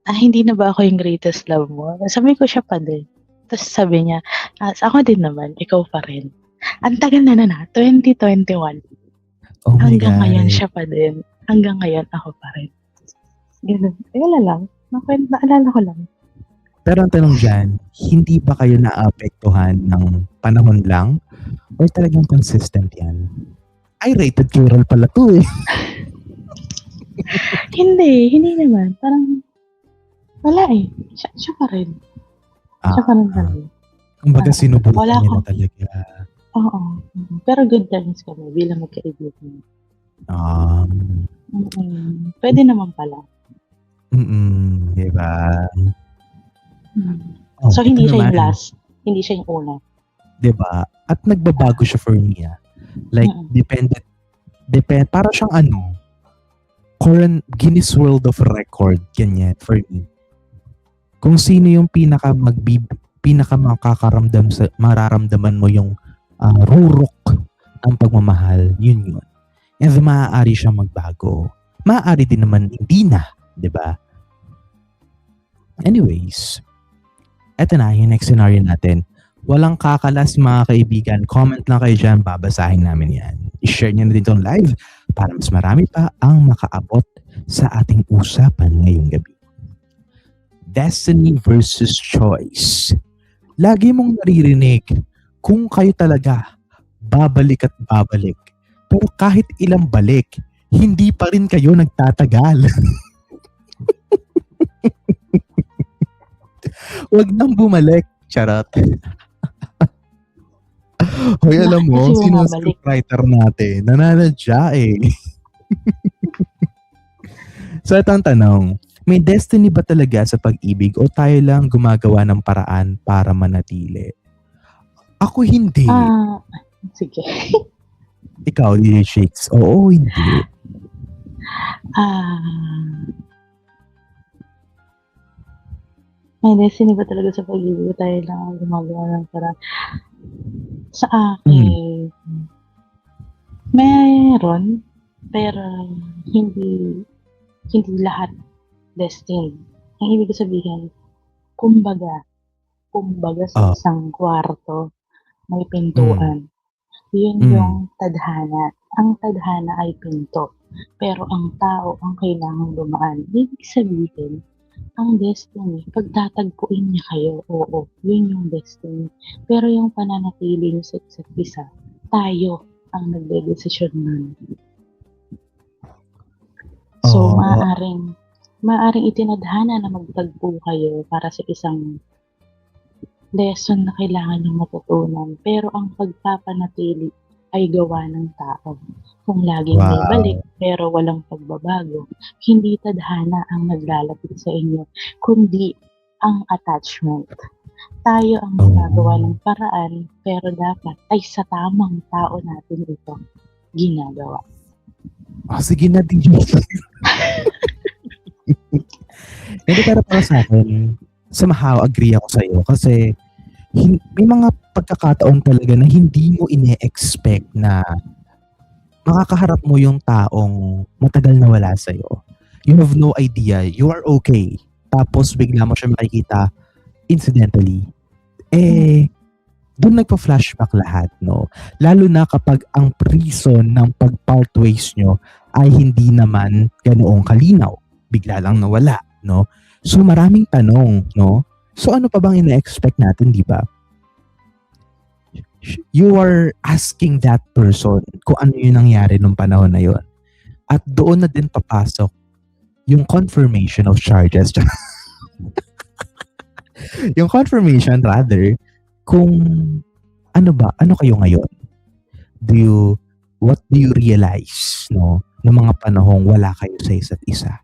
hindi na ba ako yung greatest love mo? Sabi ko siya pa din. Tapos sabi niya, ako din naman, ikaw pa rin. Ang tagal na 2021. Oh my Hanggang God. ngayon siya pa din. Hanggang ngayon ako pa rin. Ganun. Wala lang. Naalala ko lang. Pero ang tanong dyan, hindi ba kayo naapektuhan ng panahon lang? Or talagang consistent yan? Ay, rated Carol pala to eh. Hindi naman. Parang, wala eh. Siya pa rin. Siya pa rin talaga. Kumbaga sinubukan wala niya na akong- talaga. Oo. Pero good times kami bilang magkaibigan. Pwede naman pala. Diba? So, ito hindi siya yung naman, last. Hindi siya yung una. diba? At nagbabago siya for me. Like, depende, para siyang current Guinness World of Record, ganyan, for me. Kung sino yung pinaka mararamdaman mo yung rurok ng pagmamahal, yun. And maaari siyang magbago. Maaari din naman hindi na, di ba? Anyways, eto na yung next scenario natin. Walang kakalas mga kaibigan. Comment lang kayo dyan, babasahin namin yan. I-share nyo na din itong live para mas marami pa ang makaabot sa ating usapan ngayong gabi. Destiny versus choice. Lagi mong naririnig kung kayo talaga babalik at babalik. Pero kahit ilang balik, hindi pa rin kayo nagtatagal. Huwag nang bumalik. Charot. Hoy, alam mo, Kasi sino bumabalik. scriptwriter natin? Nananadya eh. So, ito ang tanong. May destiny ba talaga sa pag-ibig o tayo lang gumagawa ng paraan para manatili? Ako hindi. Sige. Ikaw, DJ Shakes. Oo, hindi. May destiny ba talaga sa pag-ibig o tayo lang ang gumagawa ng paraan? Sa akin, meron, pero hindi lahat destined. Ang ibig sabihin, kumbaga sa isang kwarto, may pintuan. Yun yung tadhana. Ang tadhana ay pinto. Pero ang tao ang kailangang dumaan. Ibig sabihin, ang destiny, pagtatagpuin niya kayo, oo, yun yung destiny. Pero yung pananatili niyo sa isa't isa, tayo ang nagde-desisyon nun. So, maaaring itinadhana na magtagpo kayo para sa isang lesson na kailangan nyo matutunan. Pero ang pagpapanatili ay gawa ng tao. Kung laging may balik pero walang pagbabago, hindi tadhana ang naglalapit sa inyo, kundi ang attachment. Tayo ang ginagawa ng paraan, pero dapat ay sa tamang tao natin ito ginagawa. Sige na, DJ. Hindi, pero para sa akin, somehow agree ako sa'yo kasi may mga pagkakataon talaga na hindi mo ine-expect na makakaharap mo yung taong matagal na wala sa'yo. You have no idea. You are okay. Tapos bigla mo siya makikita incidentally. doon nagpa-flashback lahat, no? Lalo na kapag ang reason ng pag-part ways nyo ay hindi naman ganoong kalinaw. Bigla lang nawala, no? So maraming tanong, no? So ano pa bang ina-expect natin, di ba? You are asking that person kung ano yung nangyari nung panahon na yun. At doon na din papasok yung confirmation of charges. Yung confirmation rather, kung ano kayo ngayon? What do you realize, no? Ng mga panahong wala kayo sa isa't isa?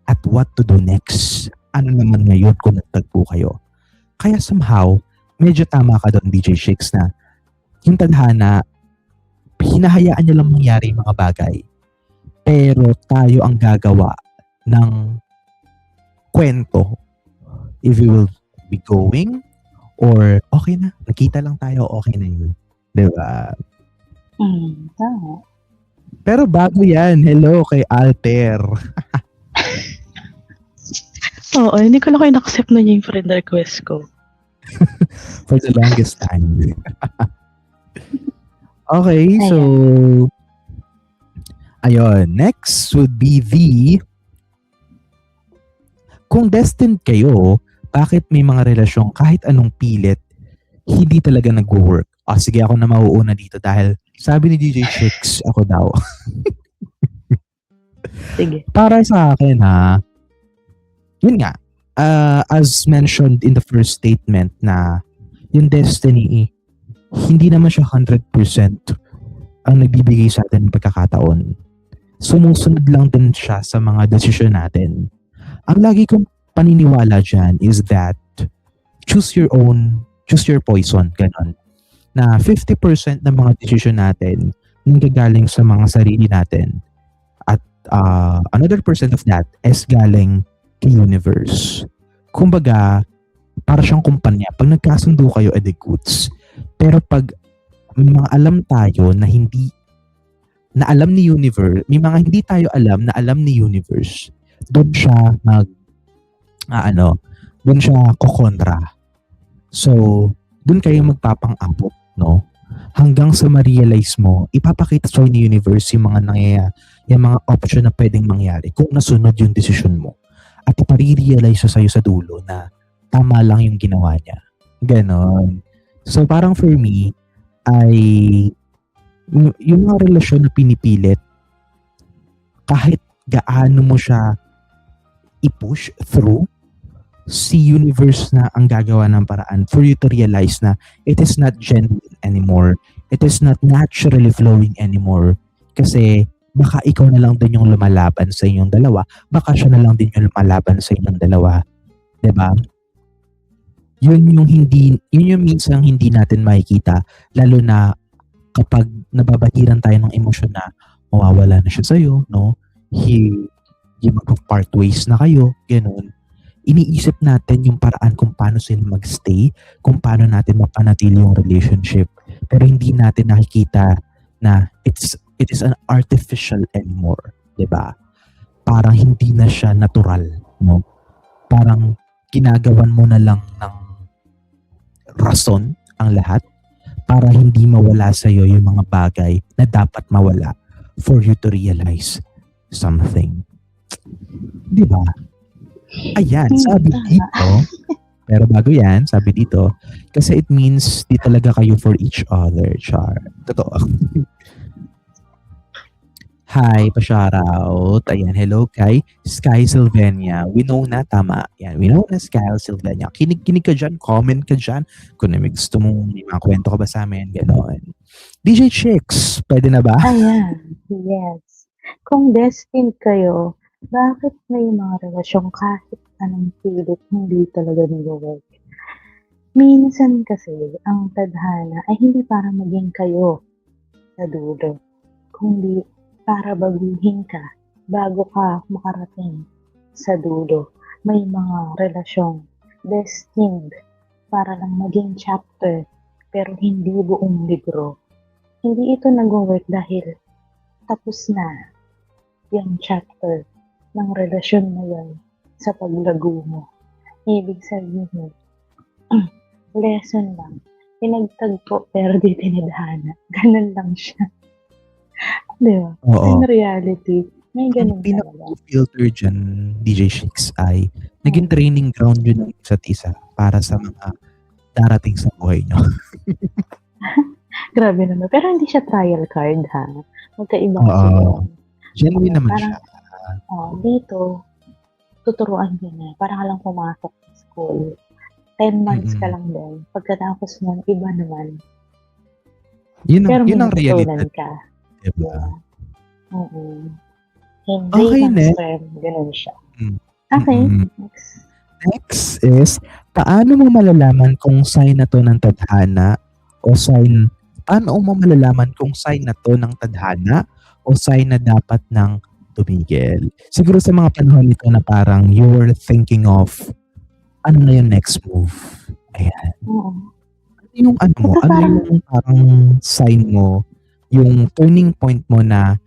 At what to do next? Ano naman ngayon kung nagtagpo kayo? Kaya somehow, medyo tama ka doon, DJ Shakes, na yung tadhana, hinahayaan niya lang mangyari yung mga bagay. Pero tayo ang gagawa ng kwento. If you will be going, or okay na, nakita lang tayo, okay na yun. Diba? Tama. Pero bago yan, hello kay Alter. Oo, hindi ko lang kayo na-accept na yung friend request ko. For the longest time. Okay, so ayun, next would be kung destined kayo, bakit may mga relasyong kahit anong pilit, hindi talaga nag-work? Sige, ako na mauuna dito dahil sabi ni DJ Chicks, ako daw. Sige. Para sa akin yun nga, as mentioned in the first statement na yung destiny, hindi naman siya 100% ang nagbibigay sa atin ng pagkakataon. Sumusunod lang din siya sa mga desisyon natin. Ang lagi kong paniniwala dyan is that choose your poison, ganon. Na 50% ng mga desisyon natin nanggagaling sa mga sarili natin at another percent of that is galing kay universe. Kumbaga, para siyang kumpanya. Pag nagkasundo kayo, edi goods. Pero pag may mga alam tayo na hindi na alam ni universe, may mga hindi tayo alam na alam ni universe, doon siya doon siya kokontra. So, doon kayo magpapang-abot, no? Hanggang sa ma-realize mo, ipapakita sa'yo ni universe yung mga yung mga option na pwedeng mangyari kung nasunod yung decision mo. At ipare-realize siya sa'yo sa dulo na tama lang yung ginawa niya. Ganon. So, parang for me, ay yung mga relasyon na pinipilit, kahit gaano mo siya i-push through, si universe na ang gagawa ng paraan for you to realize na it is not genuine anymore. It is not naturally flowing anymore. Kasi baka ikaw na lang din yung lumalaban sa inyong dalawa. Baka siya na lang din yung lumalaban sa inyong dalawa. Diba? Yun yung minsan hindi natin makikita. Lalo na kapag nababahiran tayo ng emosyon na mawawala na siya sa'yo, no? Mag-part ways na kayo, ganun. Iniisip natin yung paraan kung paano sila magstay, kung paano natin mapanatili yung relationship. Pero hindi natin nakikita na it is an artificial anymore, 'di ba? Parang hindi na siya natural, no? Parang ginagawan mo na lang ng rason ang lahat para hindi mawala sa iyo yung mga bagay na dapat mawala for you to realize something. 'Di ba? Ayan, sabi dito, pero bago yan, sabi dito, kasi it means di talaga kayo for each other, Char. Totoo. Hi, pa-shoutout. Ayan, hello kay Sky Sylvania. We know na, tama. Yan, we know na Sky Sylvania. Kinig ka dyan, comment ka dyan. Kung may gusto mong may mga kwento ka ba sa amin, gano'n. DJ Chicks, pwede na ba? Ayan, yes. Kung destined kayo, bakit may mga relasyon kahit anong pilit hindi talaga nag-work? Minsan kasi, ang tadhana ay hindi para maging kayo sa dulo, kundi para baguhin ka bago ka makarating sa dulo. May mga relasyong destined para lang maging chapter, pero hindi buong libro. Hindi ito nag-work dahil tapos na yung chapter ng relasyon na yan sa paglago mo. Ibig sabihin, lesson lang. pinagtagpo pero di tinadhana. Ganun lang siya. Di ba? Oo. In reality, may Ang ganun talaga. pinaka-filter dyan, DJ Shakes, ay naging training ground yun ng isa't isa para sa mga darating sa buhay nyo. Grabe naman. Pero hindi siya trial card, ha? Magkaiba Oo. kasi yun. Genuine naman Parang, siya. dito, tuturuan ka na. Parang ka lang pumasok sa school. 10 months ka lang doon. Pagkatapos nun, iba naman. Pero Yun may ang realidad. natutunan ka. Diba? Oo. Hindi Okay, lang next. ganun siya. Mm. Okay, Mm-mm. next. Next is, paano mo malalaman kung sign na to ng tadhana paano mo malalaman kung sign na to ng tadhana o sign na dapat ng tumigil? Siguro sa mga panahon nito na parang you were thinking of ano na yung next move. Ayan. Oo. Ano yung ano mo? Ito Ano parang- yung parang sign mo? Yung turning point mo na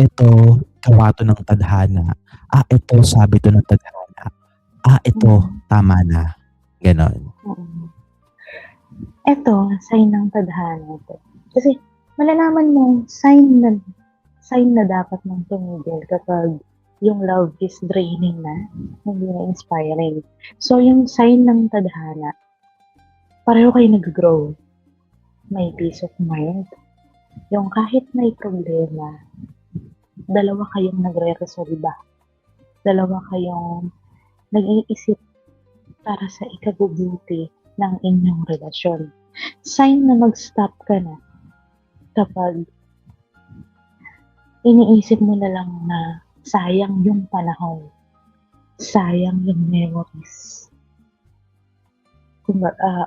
ito gawa to ng tadhana. Ito sabi to ng tadhana. Ito tama na. Ganon. Oo. Ito, sign ng tadhana ito. Kasi, malalaman mo, sign na dapat mong tumigil kapag yung love is draining na, hindi na inspiring. So, yung sign ng tadhana, pareho kayo nag-grow. May peace of mind. Yung kahit may problema, dalawa kayong nagre-resolba. Dalawa kayong nag-iisip para sa ikabubuti ng inyong relasyon. Sign na mag-stop ka na kapag iniisip mo na lang na sayang yung panahon, sayang yung memories.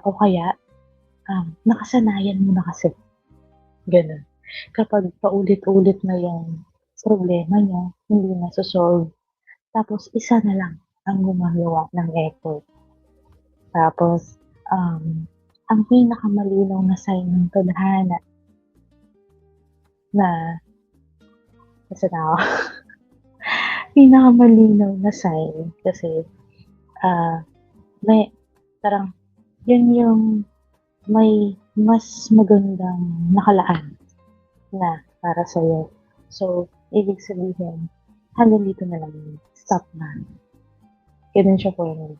O kaya, nakasanayan mo na kasi. Ganun. Kapag paulit-ulit na yung problema nyo, hindi na solve. Tapos, isa na lang ang gumagawa ng effort. Tapos, ang pinakamalinaw na sign ng tadhana na kasi na ako. Pinakamalinaw na sign kasi may parang yun yung may mas magandang nakalaan na para sa'yo. So, ibig sabihin, hanggang dito na lang, stop na. Ganun siya po yun.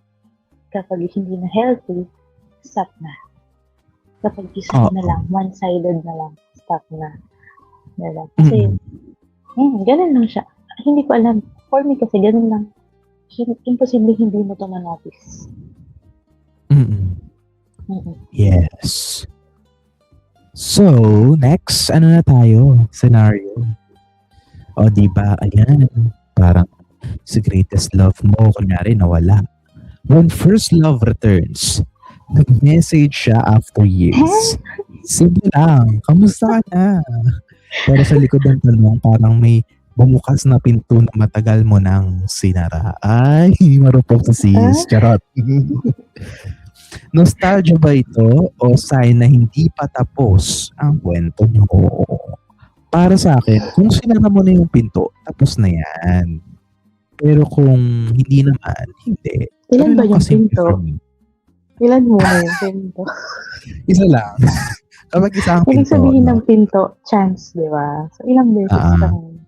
Kapag hindi na healthy, stop na. Kapag isa na lang, one-sided na lang, stop na. Diba? Kasi, ganun lang siya. Hindi ko alam. For me kasi, ganun lang. Imposible hindi mo ito ma-notice. Yes. So, next, ano na tayo? Scenario. O, diba? Ayan. Parang sa greatest love mo, kunyari, nawala. When first love returns, nag-message siya after years. Simple lang. Kamusta ka na? Pero sa likod ng tanong, parang may bumukas na pinto na matagal mo nang sinara. Ay, marupok sa sis. Charot. Nostalgia ba ito o sign na hindi pa tapos ang kwento nyo? Para sa akin, kung sinara mo na yung pinto, tapos na yan. Pero kung hindi naman, hindi. Ilan ba yung Kasi pinto? Ilan muna yung pinto? Isa lang. Kapag isa ang Ibig pinto. sabihin ng pinto, chance, di ba? So, ilang beses kang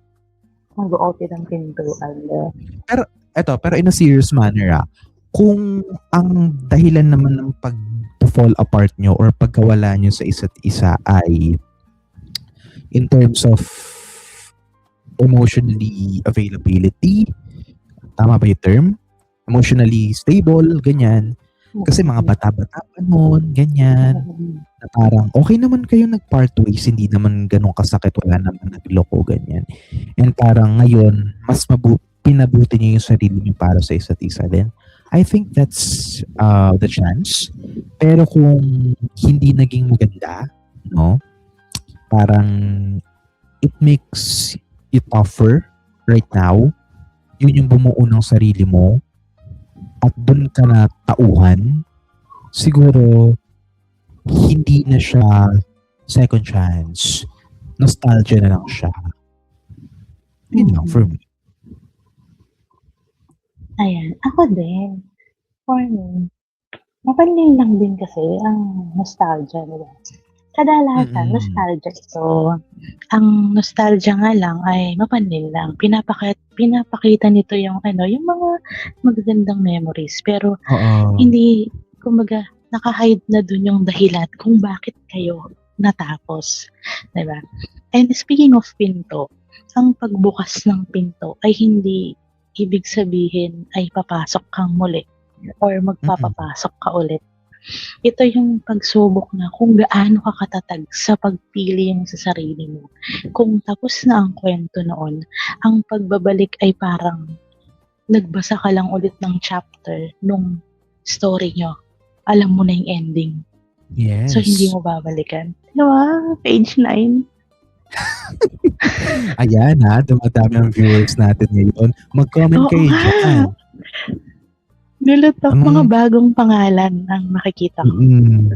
mag-o-open ng pinto. Pero in a serious manner, kung ang dahilan naman ng pag-fall apart nyo or pagkawala nyo sa isa't isa ay in terms of emotionally availability, tama ba yung term? Emotionally stable, ganyan. Kasi mga bata-bata pa noon, ganyan. Na parang okay naman kayo nag-part ways, hindi naman ganun kasakit, wala naman nagloko, ganyan. And parang ngayon, mas pinabuti niyo yung sarili niyo para sa isa't isa din. I think that's the chance. Pero kung hindi naging maganda, no? Parang it makes it tougher right now. Yun yung bumuo ng sarili mo at dun ka na tauhan, siguro hindi na siya second chance. Nostalgia na lang siya. Yun lang for me. Ayan. Ako din. For me, mapanlin lang din kasi ang nostalgia, di ba? Kadalasan, Mm-mm. nostalgia ito. Ang nostalgia nga lang ay mapanlin lang. Pinapakita nito yung yung mga magagandang memories. Pero Oo. hindi, kumbaga, naka-hide na dun yung dahilan kung bakit kayo natapos. Diba? And speaking of pinto, ang pagbukas ng pinto ay hindi ibig sabihin ay papasok kang muli or magpapapasok ka ulit. Ito yung pagsubok na kung gaano ka katatag sa pagpili mo sa sarili mo. Kung tapos na ang kwento noon, ang pagbabalik ay parang nagbasa ka lang ulit ng chapter nung story nyo. Alam mo na yung ending. Yes. So, hindi mo babalikan. Diba? Page 9. Ayan dumadami ang viewers natin ngayon. Mag-comment Oo kayo nga. dyan. Lulutok, mga bagong pangalan ang makikita ko.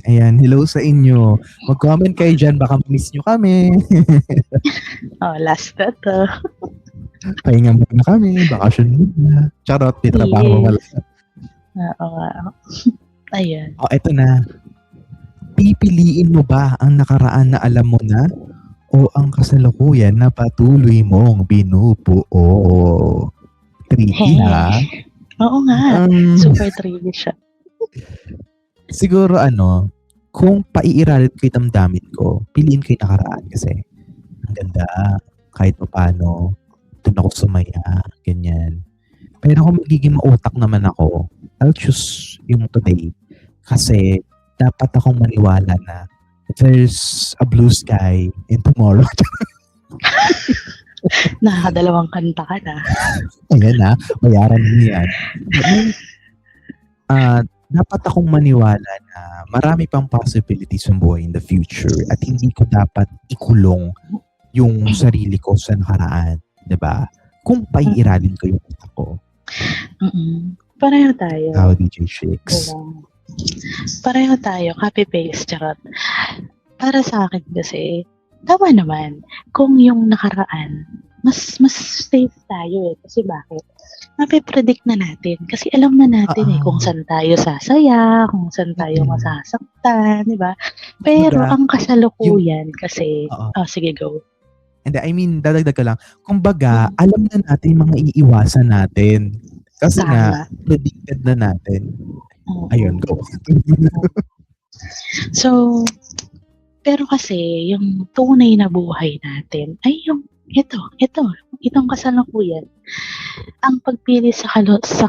Ayan, hello sa inyo. Mag-comment kayo dyan, baka miss nyo kami. Last na to. Pahinga muna kami, bakasyon muna. Charot, may trabaho Yes. wala. Oo. Ayan. Eto na. Pipiliin mo ba ang nakaraan na alam mo na o ang kasalukuyan na patuloy mong binubuo? Tricky ha? Oo nga. Super tricky siya. Siguro kung paiiralit ko yung damdamin ko, piliin ko yung nakaraan kasi ang ganda, kahit pa paano, doon ako sumaya, ganyan. Pero kung magiging mautak naman ako, I'll choose yung today kasi dapat akong maniwala na there's a blue sky in tomorrow. Nakakadalawang kanta ka na. Ayan bayaran mo yan. Dapat akong maniwala na marami pang possibilities sa buhay in the future at hindi ko dapat ikulong yung sarili ko sa nakaraan. Diba? Kung paiiralin ko yung utak ko. Pareho tayo. How DJ Shakes? Pareho tayo. Copy-paste. Charot. Para sa akin kasi, tama naman. Kung yung nakaraan, mas safe tayo Kasi bakit? Mapipredict na natin. Kasi alam na natin kung saan tayo sasaya, kung saan tayo masasaktan, di ba? Pero ang kasalukuyan kasi, sige go. And I mean, dadagdag ka lang. Kumbaga, alam na natin yung mga iiwasan natin. Kasi nga, predicted na natin. Ayun, go. So, pero kasi, yung tunay na buhay natin ay yung itong kasalukuyan. Ang pagpili sa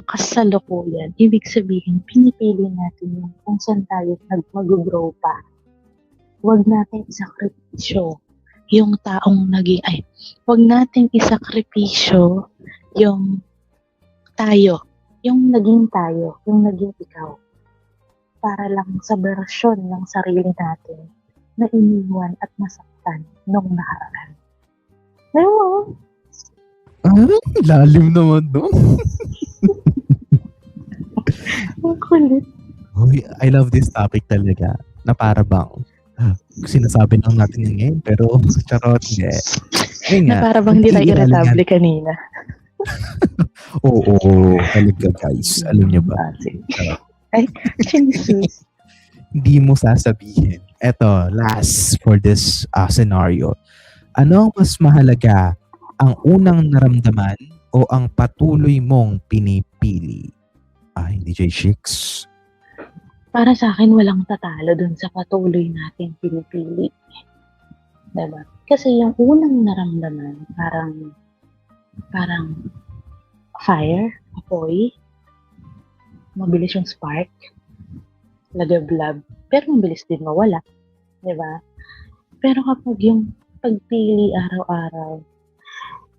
kasalukuyan, ibig sabihin, pinipili natin yung kung saan tayo mag-grow pa. Huwag natin isakripisyo yung taong huwag natin isakripisyo yung tayo, yung naging ikaw, para lang sa bersyon ng sarili natin na iniwan at nasaktan nung nakaraan. Ayun. Lalim naman no? Ang kulit. I love this topic talaga. Na para bang sinasabi lang natin yun ngayon, pero charot, hindi. Na para bang hindi tayo irritable kanina. Oo, talaga guys. Alam niyo ba? Ay, Jesus. Hindi mo sasabihin. Eto, last for this scenario. Ano ang mas mahalaga? Ang unang naramdaman o ang patuloy mong pinipili? DJ Shakes. Para sa akin, walang tatalo dun sa patuloy nating pinipili. Diba? Kasi yung unang naramdaman, parang fire, apoy, mabilis yung spark, lagablab, pero mabilis din mawala. Diba? Pero kapag yung pagpili araw-araw,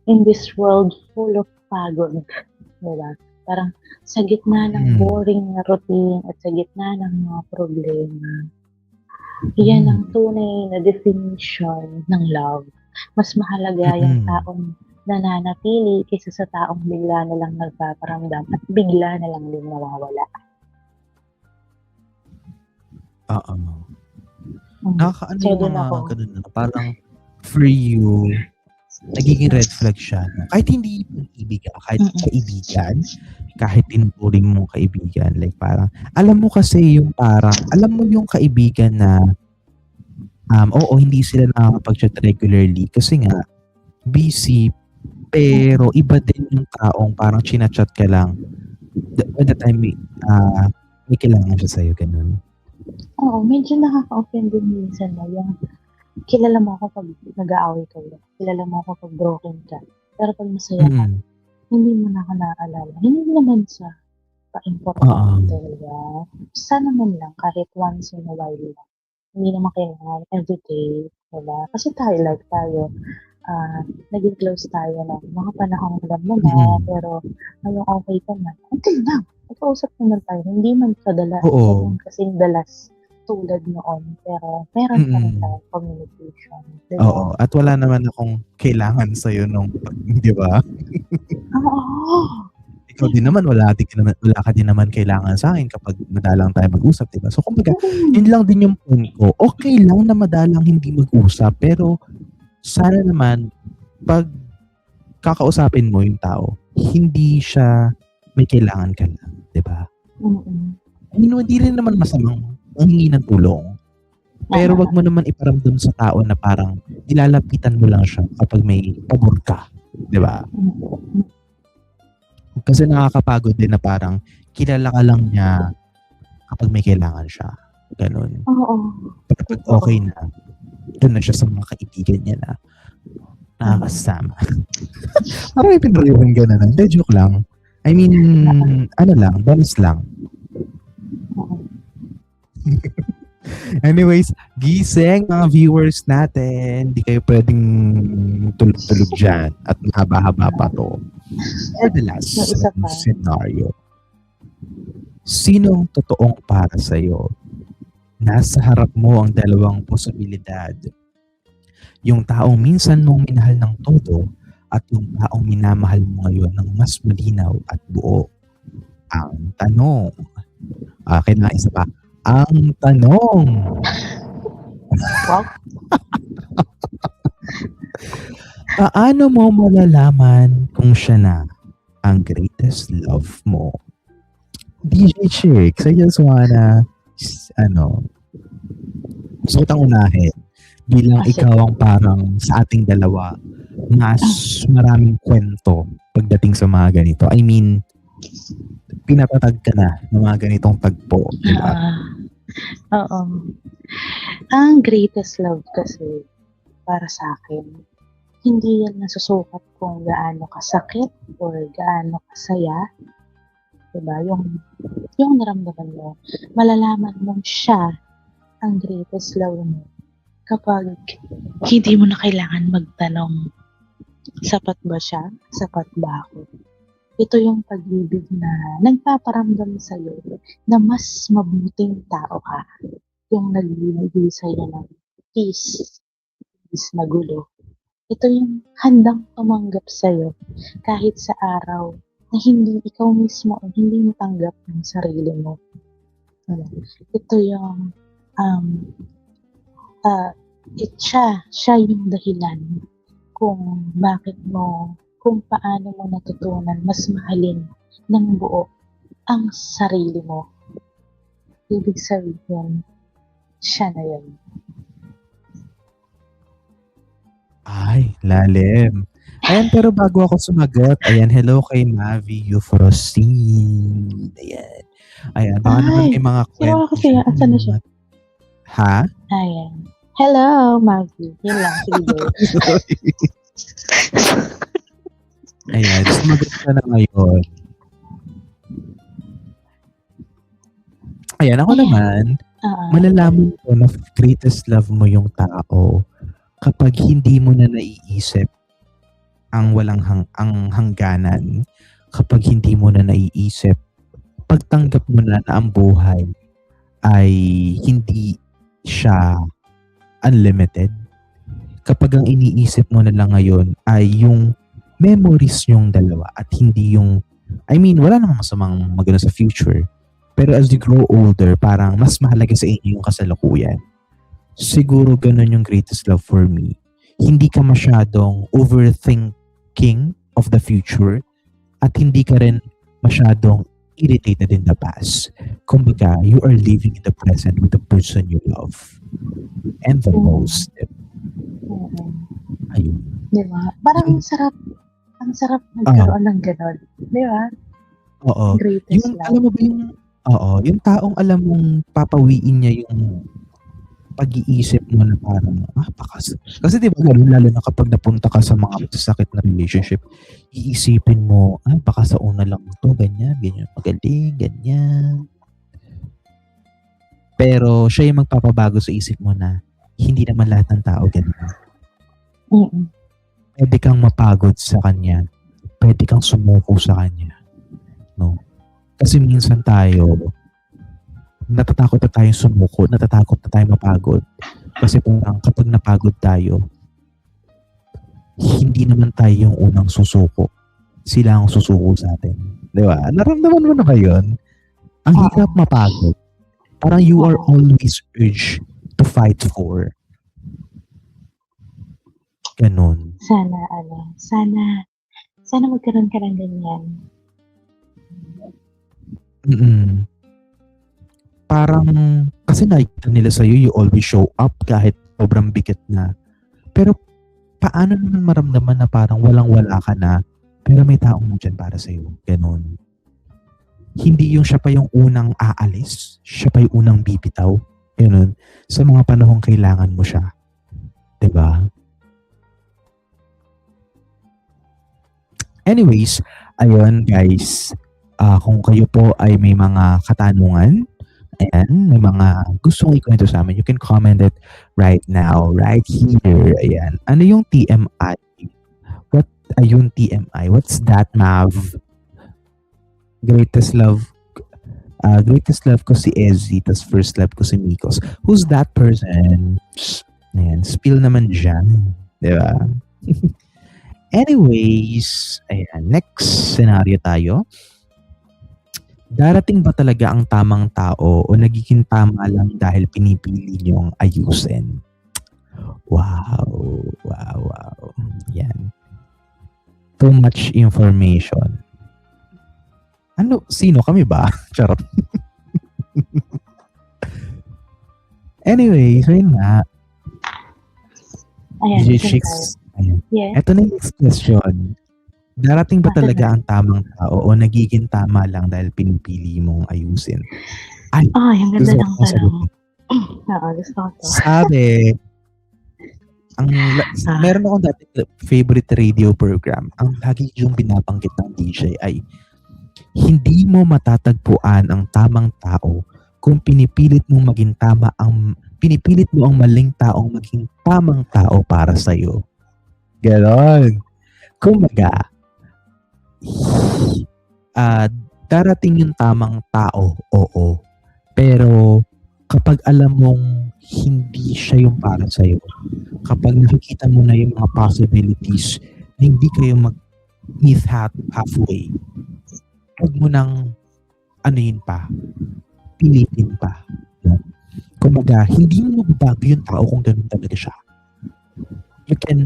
in this world full of pagod, diba? Parang sa gitna ng boring na routine at sa gitna ng mga problema, yan ang tunay na definition ng love. Mas mahalaga yung taong nananatili kaysa sa taong bigla na lang nagpaparamdam at bigla na lang din nawawala. Nakakaano yung mga ganun na parang for you, nagiging red flag siya. Kahit hindi ibig kahit kaibigan, kahit tinuturing mong kaibigan. Like parang, alam mo kasi yung parang, alam mo yung kaibigan na, oo, hindi sila nakakapag-chat regularly kasi nga, busy, pero iba din yung taong parang chinachat ka lang. By the time may kailangan siya sa'yo, ganun. Oo, medyo nakaka-offend din minsan na yung kilala mo ako pag nag-aaway kayo. Kilala mo ako pag broken ka. Pero pag masaya ka, hindi mo na ako naaalala. Hindi naman sa pa-importante. Diba? Sana man lang, kahit once in a while lang. Hindi naman kailangan everyday. Diba? Kasi tayo, naging close tayo na mga panahon alam mo na, pero ngayong okay ka na. Until now, nag-uusap naman tayo. Hindi man kadala, kasing dalas tulad noon, pero meron pa rin tayo communication. Diba? Oo, at wala naman akong kailangan sa'yo nung, di ba? Oo. Ikaw din naman, wala ka din naman kailangan sa akin kapag madalang tayo mag-usap, di ba? So, kumbaga, yun lang din yung point ko. Okay lang na madalang hindi mag-usap, pero sana naman, pag kakausapin mo yung tao, hindi siya may kailangan ka lang, di ba? I mean, hindi rin naman masamang hingi ng tulong. Pero wag mo naman iparamdam sa tao na parang ilalapitan mo lang siya kapag may pabor ka, di ba? Kasi nakakapagod din na parang kilala ka lang niya kapag may kailangan siya. Ganun. Oo. Pero pag okay na, doon na siya sa mga kaibigan niya na nakakasama. Parang may pinariwan ka na lang. Hindi, joke lang. I mean, ano lang, bonus lang. Anyways, gising mga viewers natin. Hindi kayo pwedeng tulog-tulog dyan at mahaba-haba pa to. For the last scenario. Sinong totoong para sa'yo? Nasa harap mo ang dalawang posibilidad. Yung taong minsan mong minahal ng todo at yung taong minamahal mo ngayon ng mas malinaw at buo. Ang tanong. Akin na isa pa. Ang tanong. Wow. Paano mo malalaman kung siya na ang greatest love mo? DJ Chicks, I just wanna gusto kitang unahin bilang ikaw ang parang sa ating dalawa mas maraming kwento pagdating sa mga ganito. I mean, pinatatag ka na ng mga ganitong tagpo. Diba? Oo. Ang greatest love kasi para sa akin, hindi yan nasusukat kung gaano kasakit or gaano kasaya. Diba? Yung naramdaman mo, malalaman mo siya ang greatest love mo kapag hindi mo na kailangan magtanong, sapat ba siya? Sapat ba ako? Ito yung pag-ibig na nagpaparamdam sa'yo na mas mabuting tao ka. Yung nagbibigay sa'yo ng peace na gulo. Ito yung handang tumanggap sa'yo kahit sa araw na hindi ikaw mismo o hindi mo tanggap ng sarili mo. Ito yung siya yung dahilan kung paano mo natutunan mas mahalin ng buo ang sarili mo. Ibig sabihin, siya na yun. Ay, lalim. Ayan, pero bago ako sumagot, ayan, hello kay Mavi Euphrosine. Ayan, baka naman may mga kwento. Kasi asan na siya? Ha? Ayan. Hello, Mavi. Yun lang, sige. Ayan, sumagot ka na ngayon. Ayan, ako naman, malalaman ko na greatest love mo yung tao kapag hindi mo na naiisip ang ang hangganan, kapag hindi mo na naiisip, pagtanggap mo na ang buhay ay hindi siya unlimited. Kapag ang iniisip mo na lang ngayon ay yung memories yung dalawa at hindi yung, I mean, wala namang masamang magano sa future. Pero as you grow older, parang mas mahalaga sa inyo yung kasalukuyan. Siguro ganun yung greatest love for me. Hindi ka masyadong overthinking of the future at hindi ka rin masyadong irritated in the past. Kumbaga, you are living in the present with the person you love. And the most, ayun. Di ba? Parang ang sarap nagkaroon ng gano'n. Di ba? Oo. Greatest Yung, love. alam mo ba yung taong alam mong papawiin niya yung pag-iisip mo na parang, kasi di ba ganun, lalo na kapag napunta ka sa mga masasakit na relationship, iisipin mo, baka sa una lang to, ganyan, magaling, ganyan. Pero siya yung magpapabago sa isip mo na hindi naman lahat ng tao ganyan. Pwede kang mapagod sa kanya. Pwede kang sumuko sa kanya. No? Kasi minsan tayo, natatakot na tayong sumuko, natatakot na tayong mapagod. Kasi parang kapag napagod tayo, hindi naman tayo yung unang susuko. Sila ang susuko sa atin. Di ba? Naramdaman mo na ba yun? Ang hirap mapagod. Parang you are always urged to fight for. Ganun. Sana magkaroon ka ng ganyan. Parang, kasi nakikita nila sa'yo, you always show up kahit sobrang bigat na. Pero, paano naman maramdaman na parang walang-wala ka na, pero may taong nandyan para sa'yo? Ganun. Hindi yung siya pa yung unang aalis, siya pa yung unang bibitaw. Ganun. Sa mga panahong kailangan mo siya. Diba? Anyways, ayun guys, kung kayo po ay may mga katanungan, ayan, may mga gusto mong ikwento sa amin, you can comment it right now, right here. Ayan. Ano yung TMI? What ayun TMI? What's that, Mav? Greatest love ko si Ezzy, tas first love ko si Mikos. Who's that person? Ayan, spill naman dyan. Diba? Anyways, ayan, next scenario tayo. Darating ba talaga ang tamang tao o nagiging tama lang dahil pinipili niyo ang ayusin? Wow. Yan. Too much information. Sino kami ba? Charot. Anyway, so yun nga. Ayan, DJ Chicks. Ayan. Yeah. Ito na yung next question. Darating ba talaga ang tamang tao o nagiging tama lang dahil pinipili mong ayusin? Yung ganda gusto ng ko tanong. Oo, gusto ko to. Sabi, meron akong dati favorite radio program. Ang lagi yung binabanggit ng DJ ay, hindi mo matatagpuan ang tamang tao kung pinipilit mo ang maling taong maging tamang tao para sa'yo. Ganon. Kumbaga, darating yung tamang tao, oo. Pero, kapag alam mong hindi siya yung para sa'yo, kapag nakikita mo na yung mga possibilities na hindi kayo mag-meet halfway, huwag mo nang pilitin pa. No? Kumbaga, hindi mo mababago yung tao kung ganun talaga siya. You can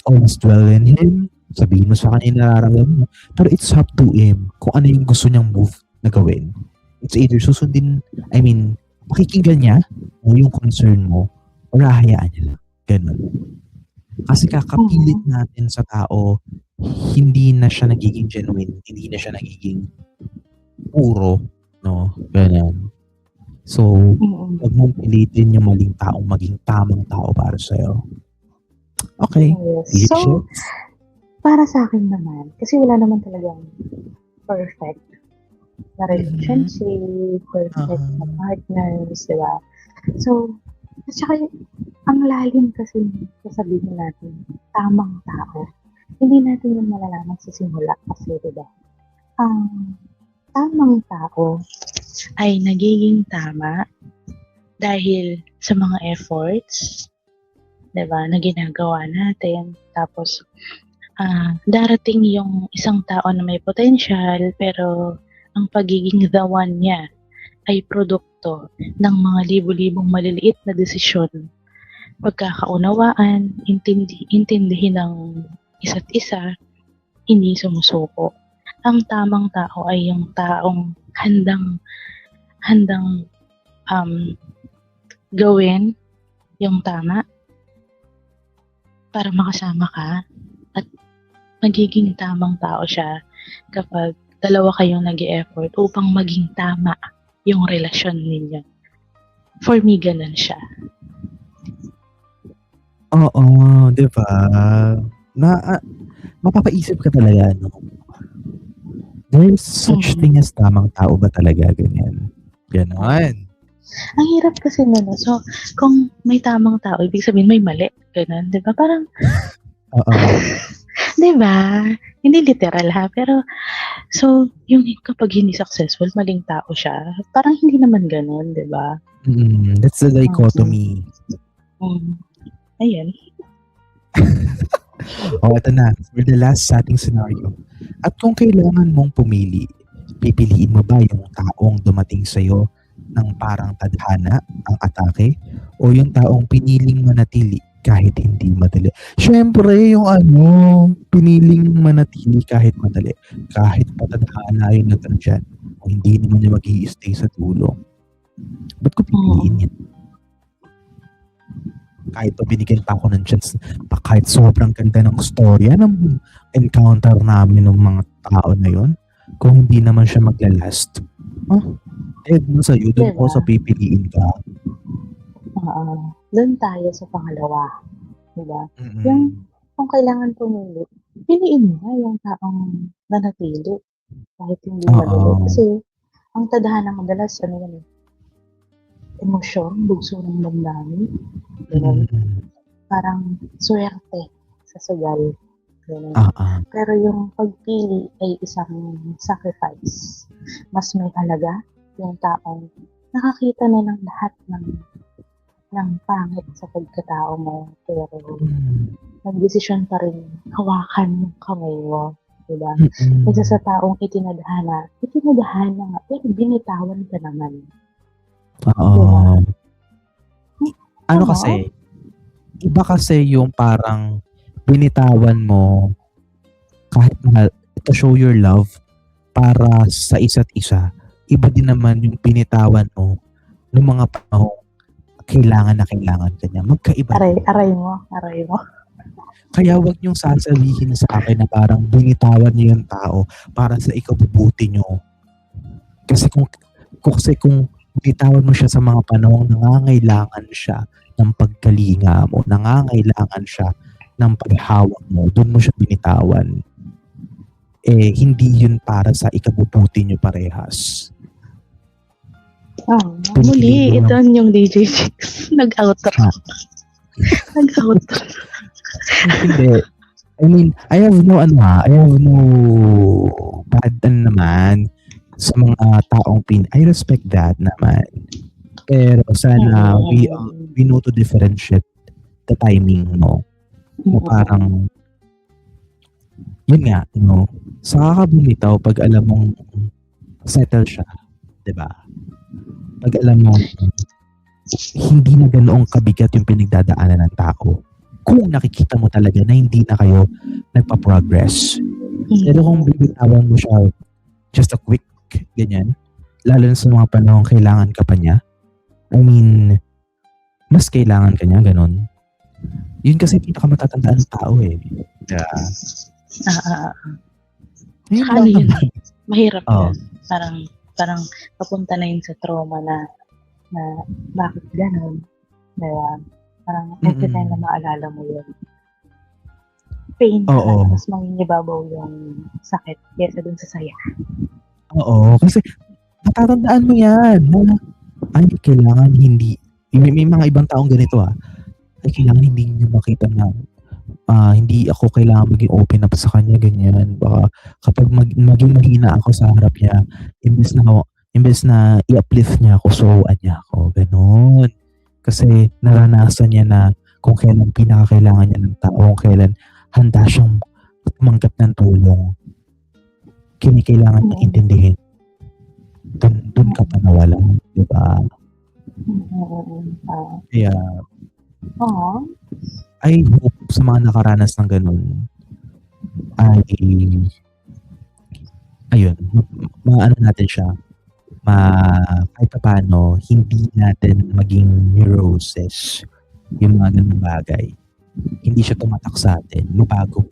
always dwell in him, sabihin mo sa kanya nararamdaman mo, pero it's up to him kung ano yung gusto niyang move na gawin. It's either pakikinggan niya o yung concern mo o rahayaan niya lang. Ganun. Kasi kakapilit natin sa tao, hindi na siya nagiging genuine, hindi na siya nagiging puro, no? Ganun. So, huwag mong pilitin yung maling taong maging tamang tao para sa'yo. Okay. Yes. So, para sa akin naman, kasi wala naman talagang perfect na relationship, perfect na partners, di ba? So, at saka ang lalim kasi sasabihin natin, tamang tao. Hindi natin yung malalaman sa simula kasi, di ba? Ang tamang tao ay nagiging tama dahil sa mga efforts, di ba, na ginagawa natin. Tapos, darating yung isang tao na may potential, pero ang pagiging the one niya ay produkto ng mga libo-libong maliliit na desisyon, pagkakaunawaan, intindihin ng isa't isa, hindi sumusuko. ang tamang tao ay yung taong handang gawin yung tama para makasama ka, at magiging tamang tao siya kapag dalawa kayong nag-e-effort upang maging tama yung relasyon ninyo. For me, ganun siya. Oo, 'di ba? Mapapaisip ka talaga, no? There's such thing as tamang tao ba talaga, ganyan? Ganon. Ang hirap kasi nun. So, kung may tamang tao, ibig sabihin may mali. Ganun, di ba? Parang, Oo. di ba? Hindi literal ha, pero, so, yung kapag hindi successful, maling tao siya, parang hindi naman ganun, di ba? That's the dichotomy. Ayun. Ito na. For the last setting scenario. At kung kailangan mong pumili, pipiliin mo ba yung taong dumating sa'yo ng parang tadhana, ang atake, o yung taong piniling manatili kahit hindi madali? Siyempre, yung piniling manatili kahit madali. Kahit patadhana yung nagkandyan, o hindi naman niya mag-i-stay sa tulong. Ba't ko pipiliin yan? Kahit pa binigyan pa ako ng chance, kahit sobrang ganda ng storya ng encounter namin ng mga tao na yon, kung hindi naman siya maglalast, dead mo sa'yo, doon ko sa pipiliin ka. Doon tayo sa pangalawa. Diba? Yung, kung kailangan pumili, piliin mo yung taong nanatili kahit hindi madali. Kasi, ang tadhana madalas, emosyon, bugso ng damdamin. Parang swerte sa sugal. Pero yung pagpili ay isang sacrifice. Mas may halaga yung taong nakakita na ng lahat ng pangit sa pagkatao mo, pero nagdesisyon pa rin hawakan yung kamay mo. Diba? Kaysa sa taong itinadhana nga, pero binitawan ka naman. Oo. Kasi, iba kasi yung parang binitawan mo kahit to show your love para sa isa't isa. Iba din naman yung binitawan mo ng mga panahong kailangan na kailangan ka niya. Magkaiba. Aray mo. Kaya wag niyong sasabihin sa akin na parang binitawan niyo yung tao para sa ikabubuti niyo. Kasi kung bitawan mo siya sa mga panahong nangangailangan siya ng pagkalinga mo, nangangailangan siya ng paghawak mo, doon mo siya binitawan. Hindi yun para sa ikabubuti niyo parehas. Muli, ito yung DJ Chicks. Nag-outro. Hindi. I mean, I have no bad naman sa mga taong I respect that naman. Pero sana we know to differentiate the timing mo. Parang yun nga, sa kakabunitaw pag alam mong settle siya, 'di ba? Pag alam mo hindi na ganoong kabigat yung pinagdadaanan ng tao. Kung nakikita mo talaga na hindi na kayo nagpa-progress. Pero kung bibitawan mo siya just a quick ganyan, lalo na sa mga panahong kailangan ka pa niya, I mean, mas kailangan ka niya, ganun. Yun kasi pinakamatatandaan ng tao Yeah. Yun. Mahirap yun. Parang papunta na yun sa trauma na bakit ganun. Diba? Parang every time na maalala mo yun. Pain ka, mas mangingibabaw yung sakit kesa dun sa saya. Oo, kasi natatandaan mo yan. Ay, kailangan hindi. May mga ibang taong ganito ay kailangan hindi niya makita na hindi ako kailangan maging open up sa kanya, ganyan. Baka kapag maging mahina ako sa harap niya, imbes na i-uplift niya ako, suwaan niya ako. Ganon. Kasi naranasan niya na kung kailan pinakakailangan niya ng tao, kung kailan handa siyang tumanggap ng tulong. Kailangan na intindihin. Doon ka pa nawala, di ba? Kaya, I hope sa mga nakaranas ng ganun ay ayun, maano natin siya, kahit papaano, hindi natin maging neurosis yung mga ganung bagay. Hindi siya tumatak sa atin, mabago.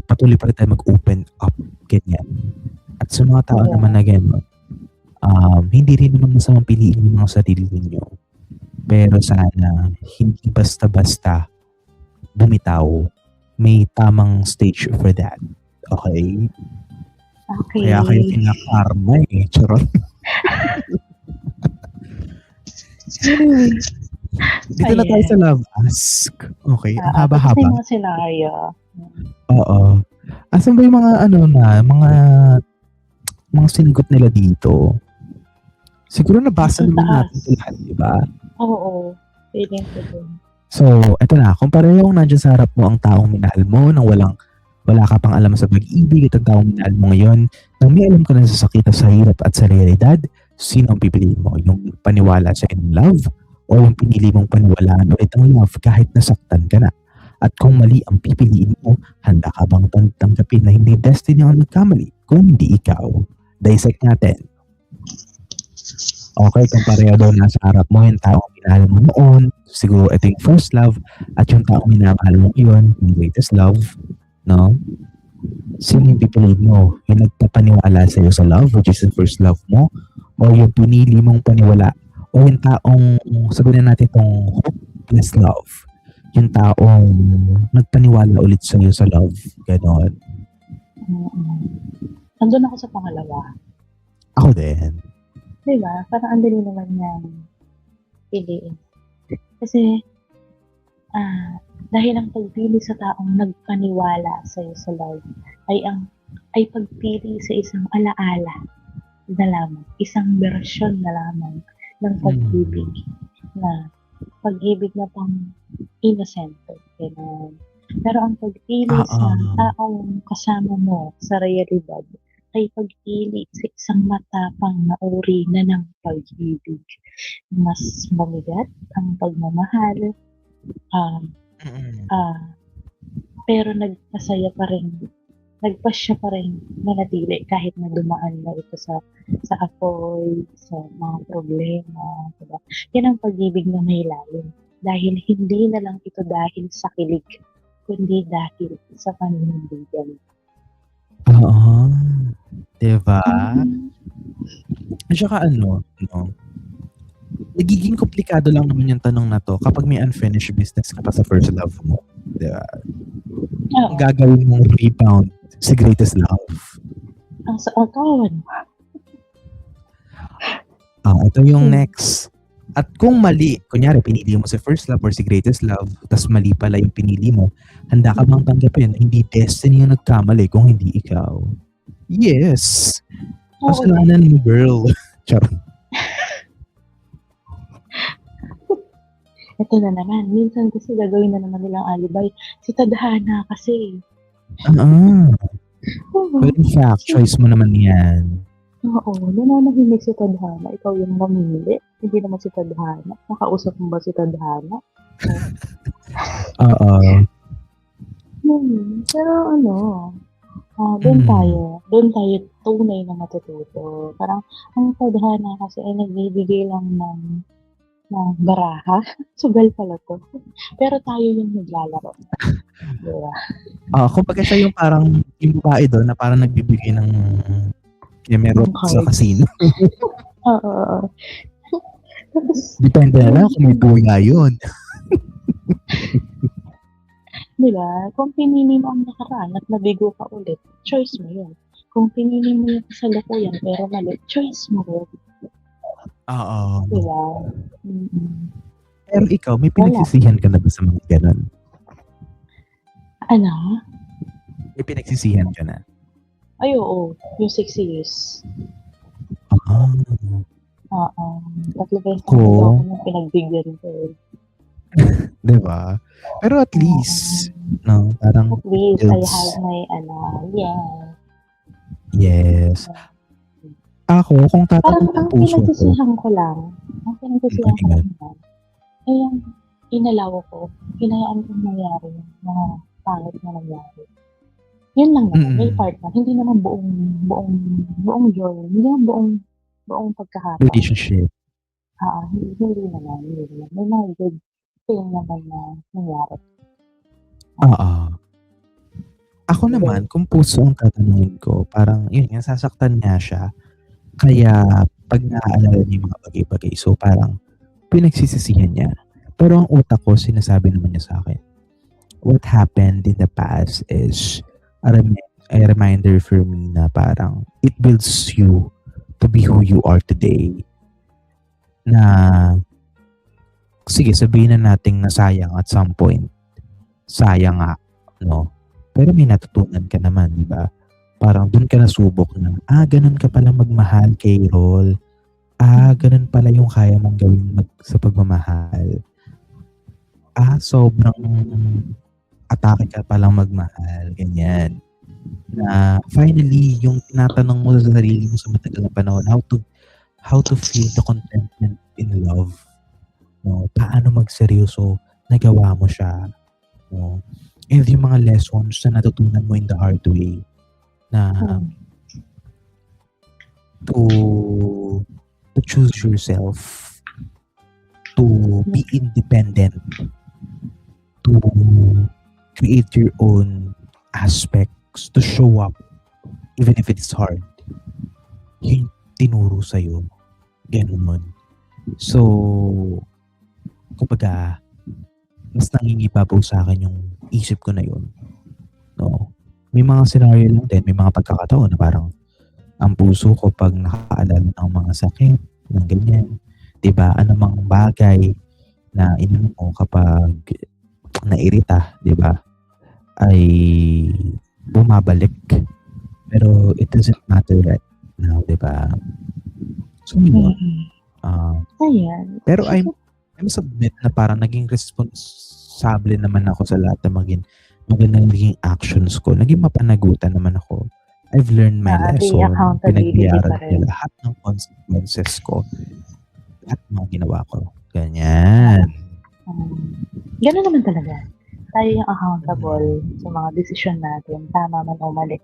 Patuloy pa rin tayo mag-open up, ganyan. At sa mga tao naman na gano'n, hindi rin naman masamang piliin yung mga sarili ninyo. Pero sana, hindi basta-basta bumitaw. May tamang stage for that. Okay? Okay. Kaya kayo kinakarma eh. Charot. Anyway, dito na tayo Ayan. sa love ask. Okay, ang Tapos haba-haba. yung mga scenario. Oo. Asan ba yung mga mga sinigot nila dito? Siguro nabasa Nasa naman taas. natin ito lahat, di ba? Oo. Feeling ko din. So, eto na. Kung parehong nandiyan sa harap mo ang taong minahal mo nang wala ka pang alam sa pag-ibig at ang taong minahal mo ngayon, nang may alam ka na sa sakit at sa hirap at sa realidad, sino ang pipiliin mo? Yung paniwala sa in love o yung pinili mong paniwalaan ulit ang love kahit nasaktan ka na? At kung mali ang pipiliin mo, handa ka bang tanggapin na hindi destiny ang nagkamali kung hindi ikaw? Dissect natin. Okay, kung pareho daw nasa harap mo yung taong minahal mo noon, siguro ito yung first love, at yung taong minamahal mo yun, yung greatest love, no? Sino yung pipiliin mo? Yung nagpapaniwala sa'yo sa love, which is the first love mo, o yung pinili mong paniwala, o yung taong, sabihin na natin itong hopeless love, yung taong nagpaniwala ulit sa'yo sa love, gano'n. Andun ako sa pangalawa. Ako din. Diba? Parang ang dali naman niyang piliin. Kasi, dahil ang pagpili sa taong nagpaniwala sa'yo sa love ay pagpili sa isang alaala na lamang, isang bersyon na lamang ng pag-ibig na pag-ibig na pang innocent. Ganun. Pero ang pagpili sa taong kasama mo sa realidad ay pagpili sa isang matapang na uri na ng pag-ibig. Mas mabigat ang pagmamahal, pero nagpasya pa rin manatili kahit na dumaan na ito sa apoy, sa mga problema. Diba? Yan ang pag-ibig na may lalim. Dahil hindi na lang ito dahil sa kilig, kundi dahil sa paninindigan. Oo. Diba? At saka nagiging komplikado lang naman yung tanong na to kapag may unfinished business ka pa sa first love mo. Diba? Ang gagawin mong rebound sa greatest love. Ang saon. Ito yung next. At kung mali, kunyari pinili mo si first love or si greatest love, tas mali pala yung pinili mo, handa ka bang tanggapin? Hindi destiny yung nagkamali kung hindi ikaw. Yes. Kasalanan mo, girl. Charot. Ito na naman. Minsan kasi gagawin na naman nilang alibay. Si Tadhana kasi. But in fact, choice mo naman yan. Oo, nananahimik si Tadhana. Ikaw yung mamili. Hindi naman si Tadhana. Nakausap mo ba si Tadhana? Oo. Pero doon tayo tunay na matututo. Parang ang Tadhana kasi ay nagbibigay lang ng baraha. Sugal pala to. Pero tayo yung naglalaro. Diba? Kumbaga siya yung parang yung babae doon na parang nagbibigay ng kemerot sa casino. Oo. Depende na lang kung may duya yun. Diba? Kung pinili mo ang nakaraan at nabigo ka ulit, choice mo yun. Kung pinili mo yung kasalukuyan pero mali, choice mo yun. Oo. Diba? Pero ikaw, may pinagsisihan ka na ba sa mga ganun? Ano? May pinagsisihan ka na? Ay, oo. Yung 6 years. Oo. 3 beses na ako yung pinagbigyan ko. Diba? Pero at least, no, parang... At least, I have my, Yes. Ako, kung tatanong parang ang ng puso ko... pinagsisihan ko lang, ay yung inalaw ko, hinayaan kong nangyari yung mga pangit na nangyari. Yun lang naman, may Mm. part na, hindi naman buong joy, hindi naman buong pagkakataon. Relationship. Hindi naman. May mga good thing naman na nangyari. Oo. Ako naman, kung puso ang tatanungin ko, parang yun, nasasaktan nga siya. Kaya pag naaalala niya yung mga bagay-bagay, so parang pinagsisisihan niya. Pero ang utak ko, sinasabi naman niya sa akin, what happened in the past is a reminder for me na parang it builds you to be who you are today. Na, sige, sabihin na nating nasayang at some point. Sayang nga, no? Pero may natutunan ka naman, di ba? Parang dun ka nasubok na, ganun ka pala magmahal kay Rol. Ganun pala yung kaya mong gawin sa pagmamahal. Sobrang atake ka palang magmahal. Ganyan. Na finally, yung tinatanong mo sa sarili mo sa matagal na panahon, how to feel the contentment in love. No? Paano magseryoso, nagawa mo siya. No? And yung mga lessons na natutunan mo in the hard way na to choose yourself, to be independent, to create your own aspects, to show up even if it's hard. Yung tinuro sa'yo. Ganun. So, kumbaga, mas nangingibabaw sa akin yung isip ko na yun. No? May mga scenario lang din, may mga pagkakataon na parang ang puso ko pag nakaalala ng mga sakit, ng ganyan. Diba? Anumang bagay na inano mo kapag nairita, diba? Ay bumabalik. Pero it doesn't matter right now, diba? So, yun. Ayan. Pero I must admit na parang naging responsable naman ako sa lahat ng magandang naging actions ko. Naging mapanagutan naman ako. I've learned my lesson. Pinagbiyaran ko lahat ng consequences ko. Lahat ng mga ginawa ko. Ganyan. Ganun naman talaga. Tayo yung accountable sa mga desisyon natin. Tama man o mali.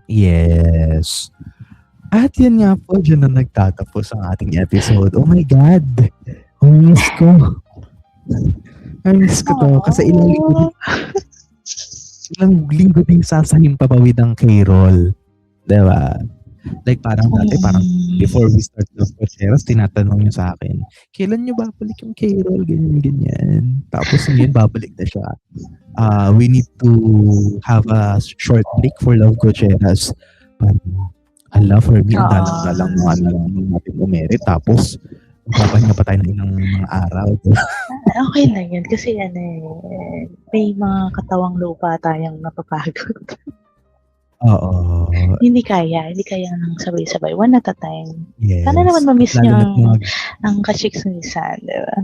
Yes. At yan nga po, dyan na nagtatapos ang ating episode. Oh my God! Miss ko. Miss ko to. Kasi ilang linggo din sasahin papawid ang K-Roll. Diba? Like parang dati, parang before we start the podcast, tinatanong niyo sa akin, kailan niyo babalik yung K-Roll? Ganyan. Tapos ngayon, babalik na siya. We need to have a short break for Love Cocheras. Hala, for me, ang dalang nung natin umerit. Tapos, magpapahinga pa tayo ng ilang mga araw. Okay lang yan. Kasi may mga katawang lupa tayong napapagod. Oo. Hindi kaya ng sabay-sabay. One at a time. Yes. Sana naman ma-miss nyo ang kachiksnisan, di ba?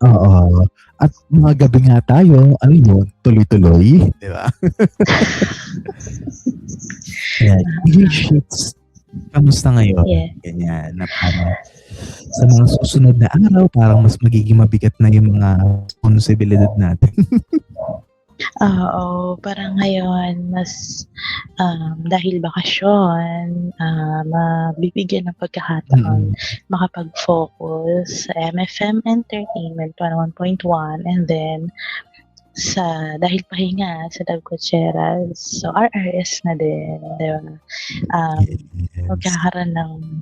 Oo. At mga gabi nga tayo, ano yun, tuloy-tuloy, di ba? Yeah. Shits. Kamusta ngayon? Yeah. Ganyan. Na parang sa mga susunod na araw, parang mas magiging mabigat na yung mga responsibilidad natin. Oo, parang ngayon, mas dahil bakasyon, mabibigyan ng pagkakataon makapag-focus sa MFM Entertainment 101.1 and then dahil pahinga sa Love Cocheras, so RRS na din, di ba? Magkakaroon ng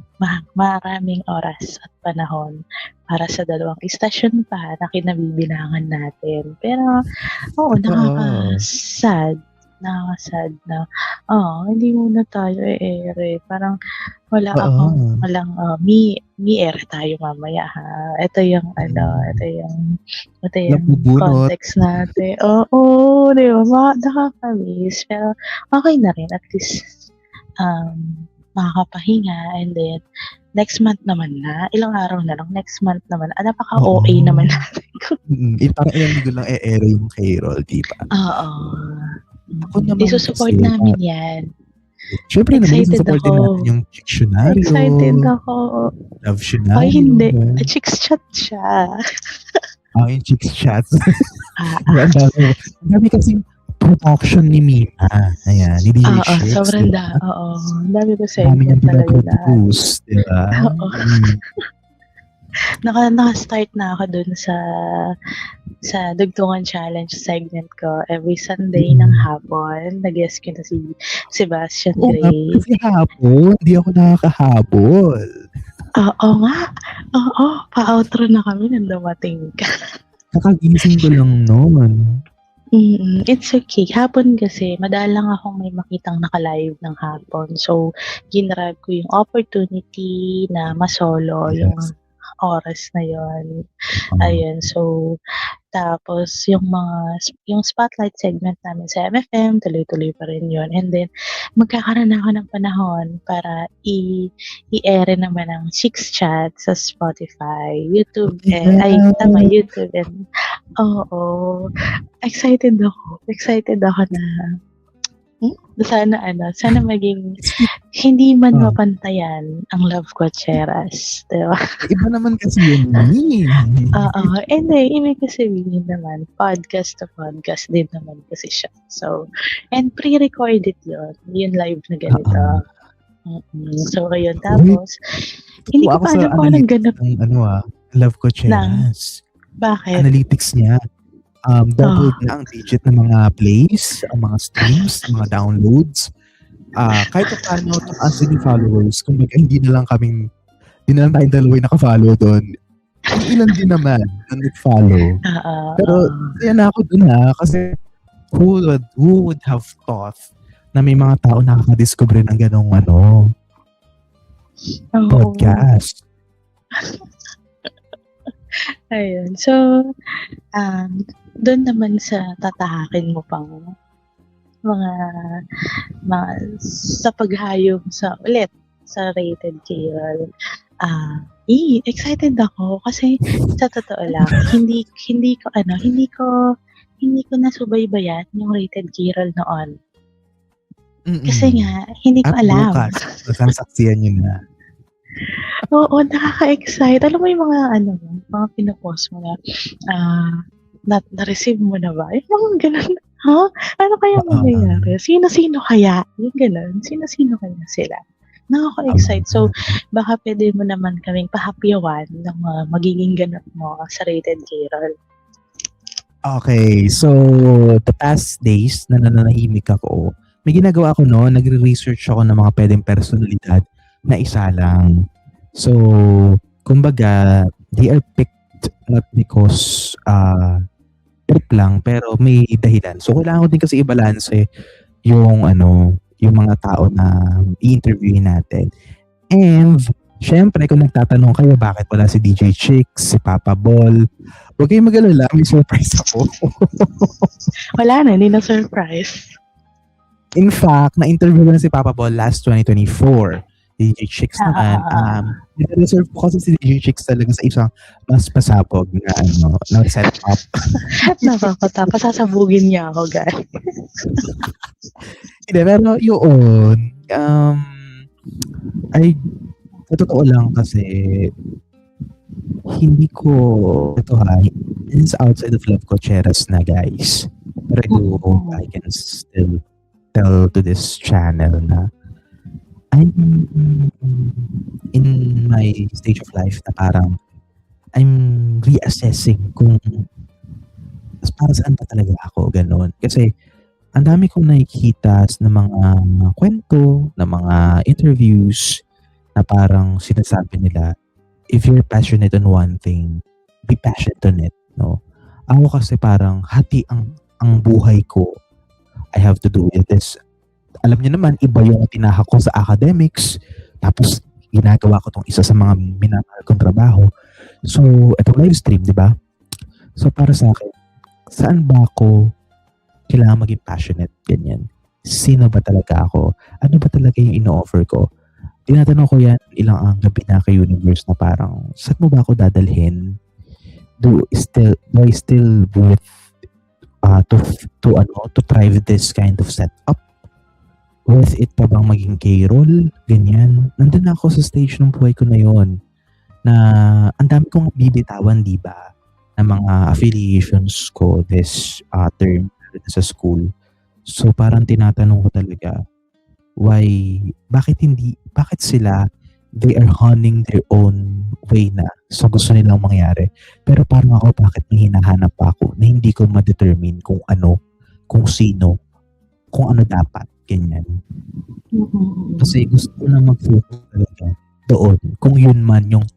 maraming oras at panahon para sa dalawang istasyon pa na kinabibilangan natin. Pero, nakaka-sad na, hindi muna tayo ere. Parang, walang, me-ere tayo mamaya, ha? Ito yung context natin. Oo, di ba? Nakaka-miss. Pero, okay na rin. At least, makakapahinga. And then, next month naman na. Ilang araw na lang. Next month naman. Napaka-OA naman natin. Parang ilang linggo lang ere yung K-Roll, di ba? Oo. Ako naman Isusupport namin yan. Siyempre naman, isusupport din natin yung Chictionario. Excited ako. Lovetionario. Ay, hindi. Chicks chat siya. Yung Chicks Chats. Ang dami kasing production ni Mina. Ayan, ni DJ Oo, Chicks. sobrang Diba? Oo, ang dami ko sa Dami inyo niyang talaga na. pinaproduce. Diba? Oo. Mm. Naka-start na ako dun sa Dugtungan Challenge segment ko. Every Sunday ng hapon, nag-guest ko na si Sebastian Oo nga, Gray. kasi hapon, hindi ako nakakahabol. Oo nga. Oo, pa-outro na kami nang dumating ka. Kakagising ko lang noon. It's okay. Hapon kasi, madalang akong may makitang naka-live ng hapon. So, ginrab ko yung opportunity na masolo Yes. yung oras na yon. Ayun, so, tapos yung spotlight segment namin sa MFM, tuloy-tuloy pa rin yun. And then, magkakaroon ako ng panahon para i-ere naman ang Chicks Chat sa Spotify, YouTube, YouTube. And, oo, excited ako na, sana maging, hindi man mapantayan ang Love Cocheras, diba? Iba naman kasi yun. Oo, and then, ibig ko sabihin naman, podcast to podcast din naman kasi siya. So, and pre-recorded yun live na ganito. So, ayun, tapos, hindi ko pa alam kung anong ganap. Love Cocheras. Bakit? Analytics niya. Doubled na ang digit ng mga plays, ang mga streams, ang mga downloads. Kahit paano tumaas din yung followers, kumbaga hindi na lang tayong dalawa yung naka-follow doon. Ilan din naman na nag-follow. Pero kaya na ako dun kasi who would have thought na may mga tao nakaka-discover ng ganong podcast. Ayun. So, doon naman sa tatahakin mo pang mga sa paghayog sa rated Carol. Excited ako kasi sa totoo lang, hindi ko nasubaybayan yung rated Carol noon. Kasi nga, hindi ko alam. At bukas, masasaksiyan nyo na. Oo, nakaka-excite. Alam mo yung mga pinopost mo na na-receive mo na ba? Yung mga ganun. Ano kaya mangyayari? Sino-sino kaya? Yung ganun. Sino-sino kaya sila? Nakaka-excite. So, baka pwede mo naman kaming pahapyawan ng magiging ganap mo sa Rated Carol. Okay, so the past days na nananahimik ako, may ginagawa ako nagre-research ako ng mga pwedeng personalidad na isa lang. So, kumbaga, they are picked not because trip lang, pero may dahilan. So, kailangan ko din kasi i-balance yung mga tao na i-interviewin natin. And, syempre, kung nagtatanong kayo bakit wala si DJ Chicks, si Papa Ball, huwag kayong mag-alala, may surprise ako. Wala na, hindi na surprise. In fact, na-interview ko na si Papa Ball last 2024. DJ Chicks naman. Reserve ko kasi si DJ Chicks talaga sa isang mas pasabog na set up. Nakakatawa. Sasabugin niya ako, guys. Hindi, pero yun. Sa totoo lang kasi, hindi ko, it's outside of Love Cocheras na, guys. Pero I can still tell to this channel na I'm in my stage of life na parang I'm reassessing kung para saan pa talaga ako, ganun. Kasi ang dami kong nakikita ng mga kwento, ng mga interviews na parang sinasabi nila, if you're passionate on one thing, be passionate on it, no? Ako kasi parang hati ang buhay ko. I have to do with this. Alam niyo naman, iba yung tinahak ko sa academics. Tapos, ginagawa ko tong isa sa mga minamahal kong trabaho. So, itong live stream, di ba? So, para sa akin, saan ba ako kailangan maging passionate? Ganyan. Sino ba talaga ako? Ano ba talaga yung ino-offer ko? Tinatanong ko yan ilang ang gabi na kay Universe na parang, saan mo ba ako dadalhin? Do I still worth to thrive this kind of setup? Worth it pa bang maging K-roll? Ganyan. Nandun na ako sa stage ng buhay ko na yon na ang dami kong bibitawan, diba? Ng mga affiliations ko this term sa school. So parang tinatanong ko talaga, bakit sila, they are honing their own way na so gusto nilang mangyari. Pero parang ako, bakit may hinahanap pa ako na hindi ko ma-determine kung ano, kung sino, kung ano dapat, ganyan. Kasi gusto ko na mag-focus talaga doon, kung yun man yung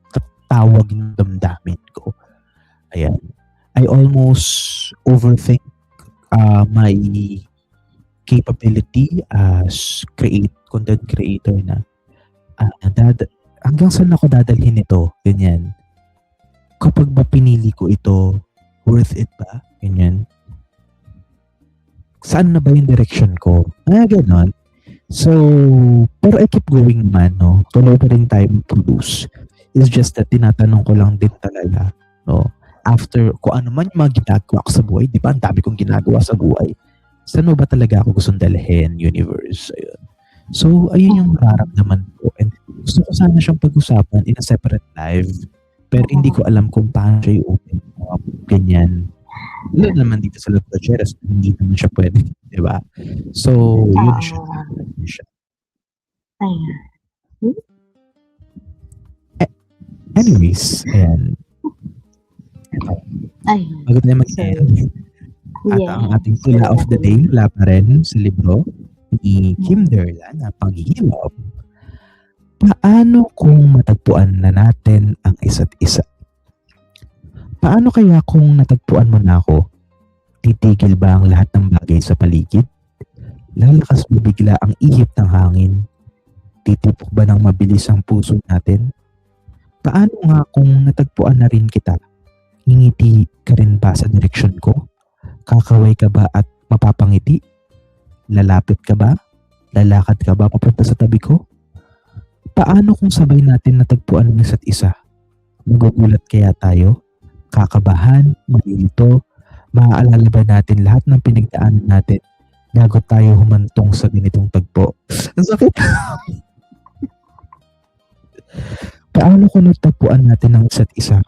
tawag ng damdamin ko. Ayan. I almost overthink my capability as content creator na hanggang saan ako dadalhin ito, ganyan. Kapag ba pinili ko ito, worth it ba? Ganyan. Saan na ba yung direction ko? Ganon. So, pero I keep going naman, no? Tuloy pa rin tayo mag-produce. It's just that tinatanong ko lang din talaga, no? After, kung ano man yung mga ginagawa ko sa buhay, di ba? Ang dami kong ginagawa sa buhay. Saan mo ba talaga ako gustong dalhin, universe? Ayun. So, ayun yung nararamdaman ko. And gusto ko sana siyang pag-usapan in a separate live. Pero hindi ko alam kung paano siya i-open up, ganyan. Lalo naman dito sa Love Cocheras, hindi naman siya pwede, di ba? So, yun siya. Ayan. Anyways, ayan. Ayun. Bago tayo mag-end, at ang ating tula of the day, wala pa rin sa libro ni Kim Derla na Panghihilom. Paano kung matagpuan na natin ang isa't isa? Paano kaya kung natagpuan mo na ako? Titigil ba ang lahat ng bagay sa paligid? Lalakas ba bigla ang ihip ng hangin? Titipok ba ng mabilis ang puso natin? Paano nga kung natagpuan na rin kita? Ngingiti ka rin ba sa direksyon ko? Kakaway ka ba at mapapangiti? Lalapit ka ba? Lalakad ka ba papunta sa tabi ko? Paano kung sabay natin natagpuan ng isa't isa? Magugulat kaya tayo? Kakabahan? Malilito? Maaalala ba natin lahat ng pinagdaanan natin bago tayo humantong sa ganitong tagpo? Ang sakit! Paano kung natagpuan natin ng isa't isa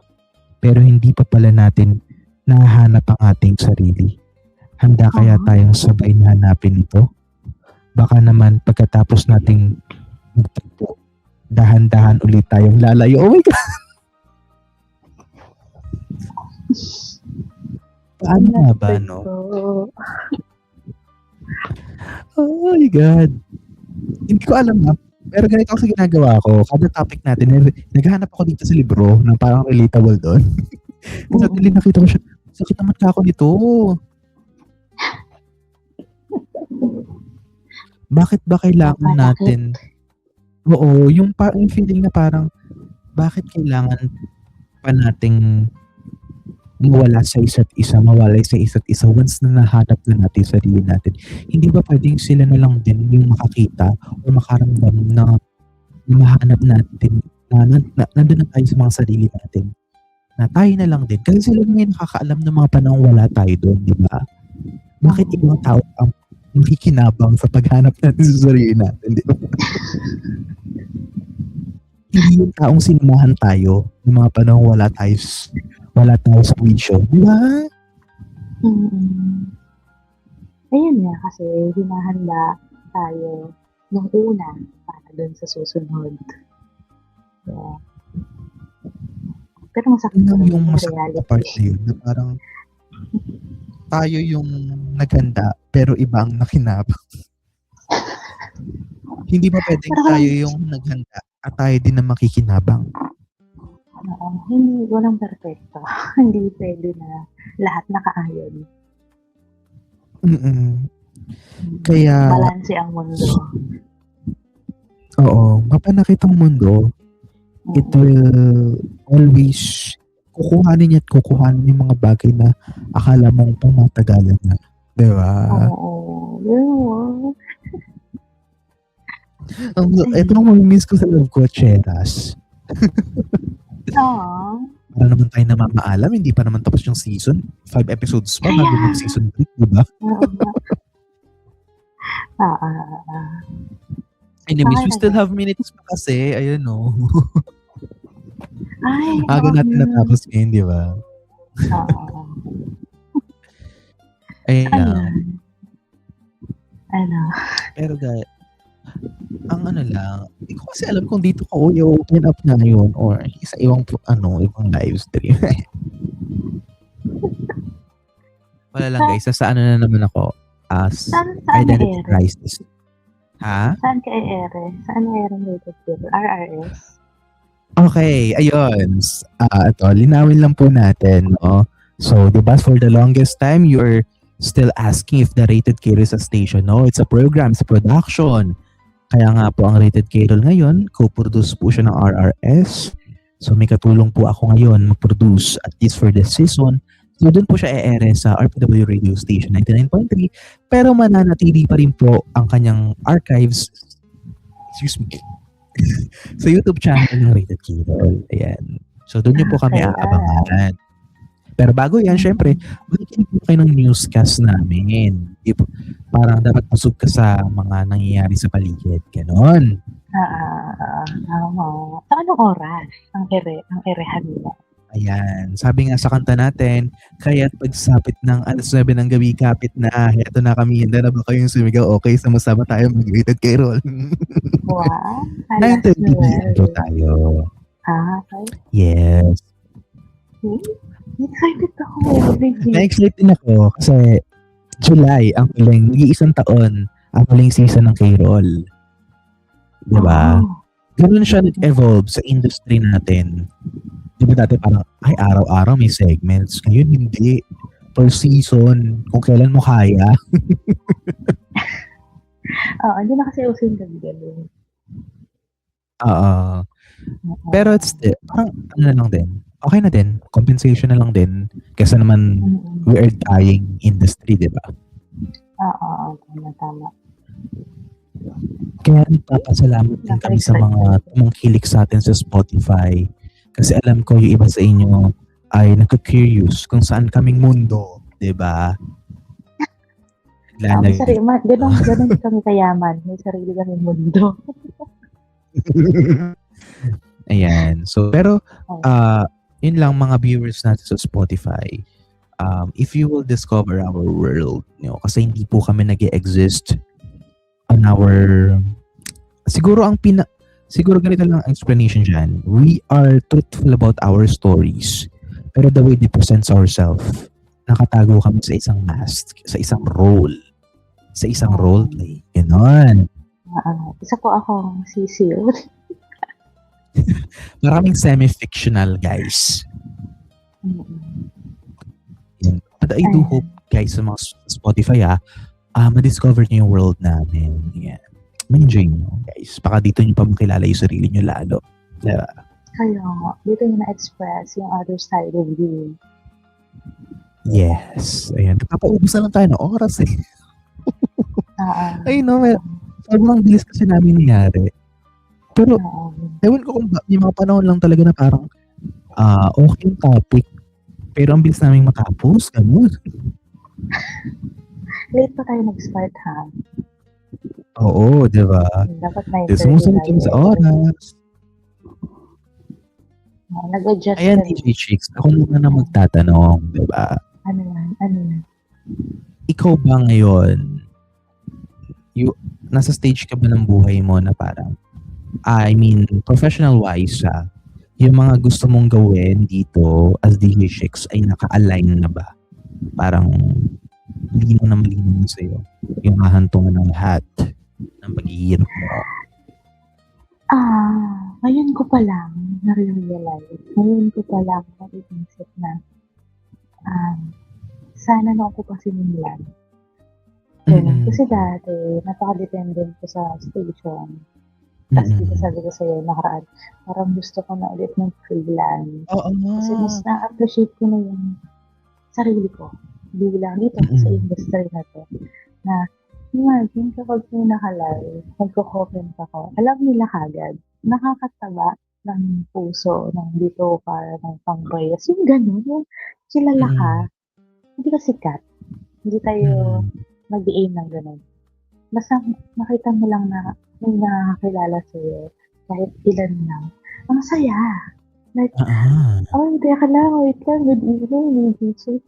pero hindi pa pala natin nahanap ang ating sarili? Handa kaya tayong sabay na hanapin ito? Baka naman pagkatapos nating magtagpo, dahan-dahan ulit tayong lalayo. Oh my God! Paano nga ba, no? Oh my God! Hindi ko alam na. Pero ganito ako sa ginagawa ko. Kada topic natin, naghahanap ako dito sa libro na parang relatable doon. Suddenly nakita ko siya, sakit naman ka ako nito. Bakit ba kailangan natin? Oo, yung feeling na parang, bakit kailangan pa nating mawala sa isa't isa once na nahanap na natin yung sarili natin? Hindi ba pwedeng sila na lang din yung makakita o makaramdam na mahanap natin na nandun na tayo sa mga sarili natin? Na tayo na lang din. Kasi sila may nakakaalam ng mga panahon wala tayo doon, di ba? Bakit ibang tao ang makikinabang sa paghanap natin sa sarili natin, di ba? Hindi yung taong sinamahan tayo ng mga panahon wala tayo sa wisyo, di ba? Ayun nga, kasi hinahanda tayo nung una para dun sa susunod. Yeah. Pero masakit Yun pa yung rin masakit na part na yun, na parang tayo yung naghanda pero iba ang nakinabang. Hindi ba pwedeng tayo yung naghanda at tayo din na makikinabang? Oo, hindi, walang perfecto. Hindi pwede na lahat nakaayon. Kaya, balanse ang mundo. oo, mapanakit ang mundo, it will always kukuhanin yung mga bagay na akala mong pamatagalan na. Di ba? Oo. Ito ang mamimiss ko sa Love Cocheras. Para naman tayo namamaalam, hindi pa naman tapos yung season. 5 episodes pa bago mag-season 3, di ba? Anyways, we still have minutes pa kasi. Ayun, no. Aga natin natapos ngayon, di ba? Ayun lang. Ano? Pero ang ano lang, hindi ko kasi alam kung dito ko i-open up na yun or sa ibang live stream. Wala lang guys, sa ano na naman ako as Saan identity na-ere? crisis. Ha? Saan ka i-ere? Saan na-ere rated zero? RRS? Okay, ayun. Ito, linawin lang po natin, no? So, di ba, for the longest time, you're still asking if the Rated Carol is a station. No, it's a program, it's a production. Kaya nga po ang Rated Carol ngayon, co-produce po siya ng RRS. So, may katulong po ako ngayon mag-produce at least for this season. So, doon po siya e-ere sa RPW Radio Station 99.3. Pero mananatili pa rin po ang kanyang archives, excuse me, sa YouTube channel ng Rated Carol. Ayan. So, doon niyo po kami Okay, aabangan. Pero bago yan, syempre, makikinig po kayo ng newscast namin. Parang dapat pasok ka sa mga nangyayari sa paligid. Ganon. Tama. Sa anong oras ang erehan nila? Ayan. Sabi nga sa kanta natin, kaya't pagsapit ng alas 9 ng gabi, kapit na. Heto na kami. Handa na ba kayong sumigaw? Okay, sama-sama tayo mag-Rated Carol. Wow. 9:30 p.m. po tayo. Okay. Yes. Excited ako. Na-excite din ako kasi July, ang huling, nag-iisang taon, ang huling season ng Carol. Diba? Ganun siya nag-evolve sa industry natin. Diba dati parang, ay araw-araw may segments. Ngayon hindi. Per season, kung kailan mo kaya. Hindi na kasi uso yung gabi-gabi. Pero it's parang ano na lang din. Okay na din. Compensation na lang din. Kasi naman, we are dying industry, di ba? Tama. Kaya nagpapasalamat din kami sa mga tumangkilik sa atin sa Spotify. Kasi alam ko yung iba sa inyo ay nagka-curious kung saan kaming mundo, di ba? Ganun kami kayaman. May sarili kami mundo. Ayan. So, pero, yun lang mga viewers natin sa Spotify. If you will discover our world, kasi hindi po kami nag-exist on our, siguro ganito lang ang explanation dyan. We are truthful about our stories. Pero the way we present ourselves, nakatago kami sa isang mask, sa isang role, sa isang role play. Ganon. Isa po akong sisil. Maraming semi-fictional, guys. Yan. But I do hope, guys, sa mga Spotify, ma-discover niyo yung world namin. Yan. Ma-enjoy nyo, guys. Baka dito nyo pa makilala yung sarili nyo lalo. Diba? Kaya dito nyo na-express yung other side of you. Yes. Ayan. Papaubos na lang tayo ng oras eh. Ay, no. Sobrang bilis kasi namin nangyari. Pero, ewan ko kung may mga panahon lang talaga na parang okay yung topic. Pero ang bilis namin matapos. Ganun. Late pa tayo nag-start, ha? Oo, di ba? Dapat na sumusunod kami sa oras. Nag-adjust. Ayan, DJ Chicks. Ako naman na magtatanong, di ba? Ano yan? Ikaw ba ngayon, nasa stage ka ba ng buhay mo na parang, professional-wise, yung mga gusto mong gawin dito as DJ Chicks ay naka-align na ba? Parang, malinaw na sa'yo yung hahantungan ng lahat ng paghihirap mo. Ngayon ko pa lang na-realize. Ngayon ko pa lang na-isip na sana na ako pa sinimulan. Kasi dati, napaka-dependent ko sa station. Tapos dito sabi ko sa'yo, nakaraan, parang gusto ko na ulit ng freelance. Kasi mas na-appreciate ko na yung sarili ko. Bilang dito sa industry na to. Na, imagine kapag may nakalive, magko-comment ako, alam nila kagad, nakakataba ng puso, ng dito para ng pangbayas. Yung gano'n, yung kilala ka, hindi ka sikat. Hindi tayo mag-aim ng gano'n. Basta makita mo lang na may nakakilala sa'yo, kahit ilan lang. Ang saya! Like, teka lang, wait lang, good evening, DJ.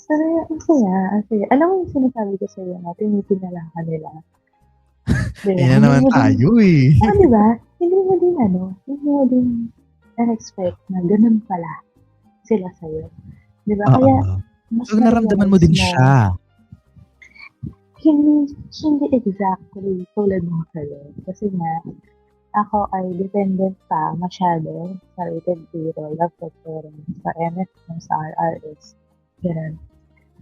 Pero ang saya, ang saya. Alam mo yung sinasabi ko sa'yo na tinitinala ka nila. Diba? Ayan na naman tayo eh. Diba? Hindi mo din na-expect na ganun pala sila sa'yo. Diba? Kaya, Oo. mas So, naramdaman mo din siya. Hindi exactly tulad mo sa'yo. Kasi nga, ako ay dependent pa masyado sa rated zero, love preference, sa MFM, sa RRS. Ganun.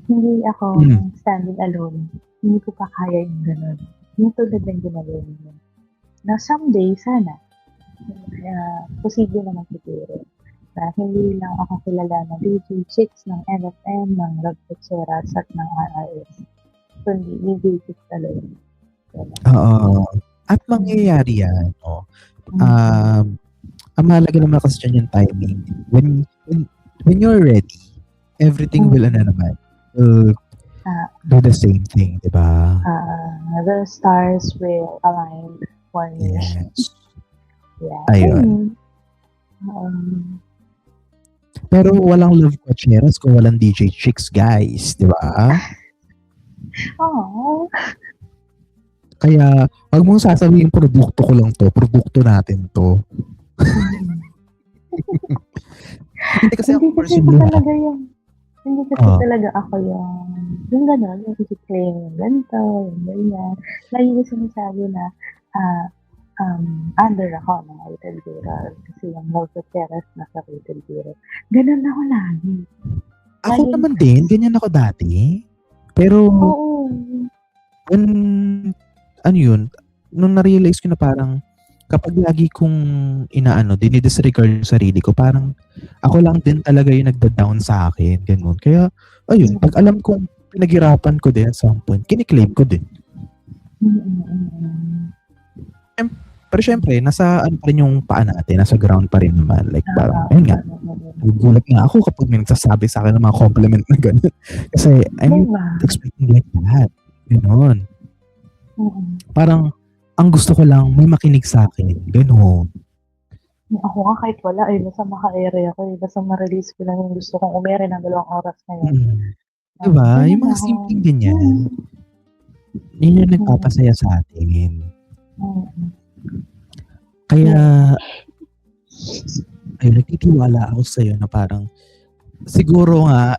Hindi ako standing alone. Hindi ko pa kaya yung ganun. Yung tulad ng ginagawa mo. Na someday, sana, posible naman siguro. Na hindi lang ako kilala ng DJ Chicks, ng MFM, ng Love Preference, at ng RRS. Kundi DJ Chicks talaga. Oo. At mangyayari yan. No? Ang mahalaga naman kasi dyan yung timing. When you're ready, everything will do the same thing, di ba? The stars will align for you. Yes. Yeah. Ayun. Pero walang love coacheras kung walang DJ Chicks, guys, di ba? Oh. Kaya, wag mong sasabihin produkto ko lang to, produkto natin to. Hindi kasi ako personal. Hindi kasi talaga ako yung gano'n, yung i-claim yung ganito, yung ganyan. Lagi ko sinasabi na under ako ng rated zero. Kasi yung love preference nasa rated zero. Ganun ako lagi. Ako naman din, ganyan ako dati. Pero, nung na-realize ko na parang kapag lagi kong dinidisregard yung sarili ko, parang ako lang din talaga yung nagda-down sa akin. Ganun. Kaya, ayun, pag alam kong pinaghirapan ko din at some point, kiniklaim ko din. Pero syempre, nasa pa rin yung paa natin, nasa ground pa rin naman. Like parang, ayun nga, gugulat nga ako kapag may nagsasabi sa akin ng mga compliment na gano'n. Kasi I'm expecting like that. Gano'n. Parang, ang gusto ko lang, may makinig sa akin. Gano'n. Ako nga kahit wala, basta maka-area ko, basta ma-release ko lang yung gusto kong umere ng 2 oras ngayon. Diba? Yung mga simpleng ganyan. Yun yung nagpapasaya sa atin. Kaya, nagtitiwala ako sa'yo na parang, siguro nga,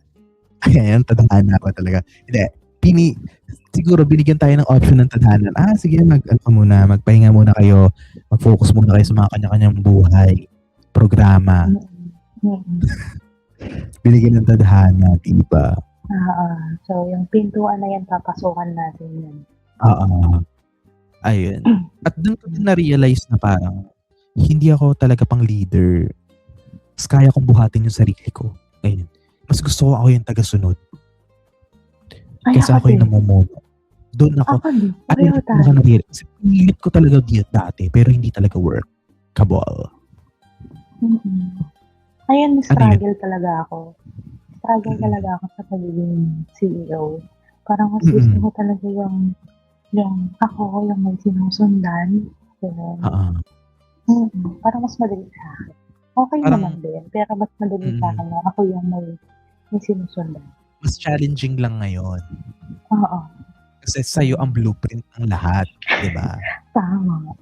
ayan, tadhana ko talaga. Hindi, siguro binigyan tayo ng option ng tadhana. Sige, magpahinga muna kayo, mag-focus muna kayo sa mga kanya-kanyang buhay, programa. Binigyan ng tadhana, diba? So, yung pintuan na yan, papasukan natin yan. Ayun. At doon ko din na-realize na parang hindi ako talaga pang leader. Mas kaya kong buhatin yung sarili ko. Ayun. Mas gusto ko ako yung taga-sunod. Kasi ako yung namumuno. Doon ako. Kasi pinilit ko talaga dati, pero hindi talaga workable. Ayun, struggle talaga ako. Struggle talaga ako sa pagiging CEO. Parang mas gusto ko talaga yung ako yung may sinusundan. Parang mas madali sa akin. Okay naman din, pero mas madali sa akin na ako yung may sinusundan. Mas challenging lang ngayon. Oo. Kasi sa'yo ang blueprint ng lahat, di ba? Tama.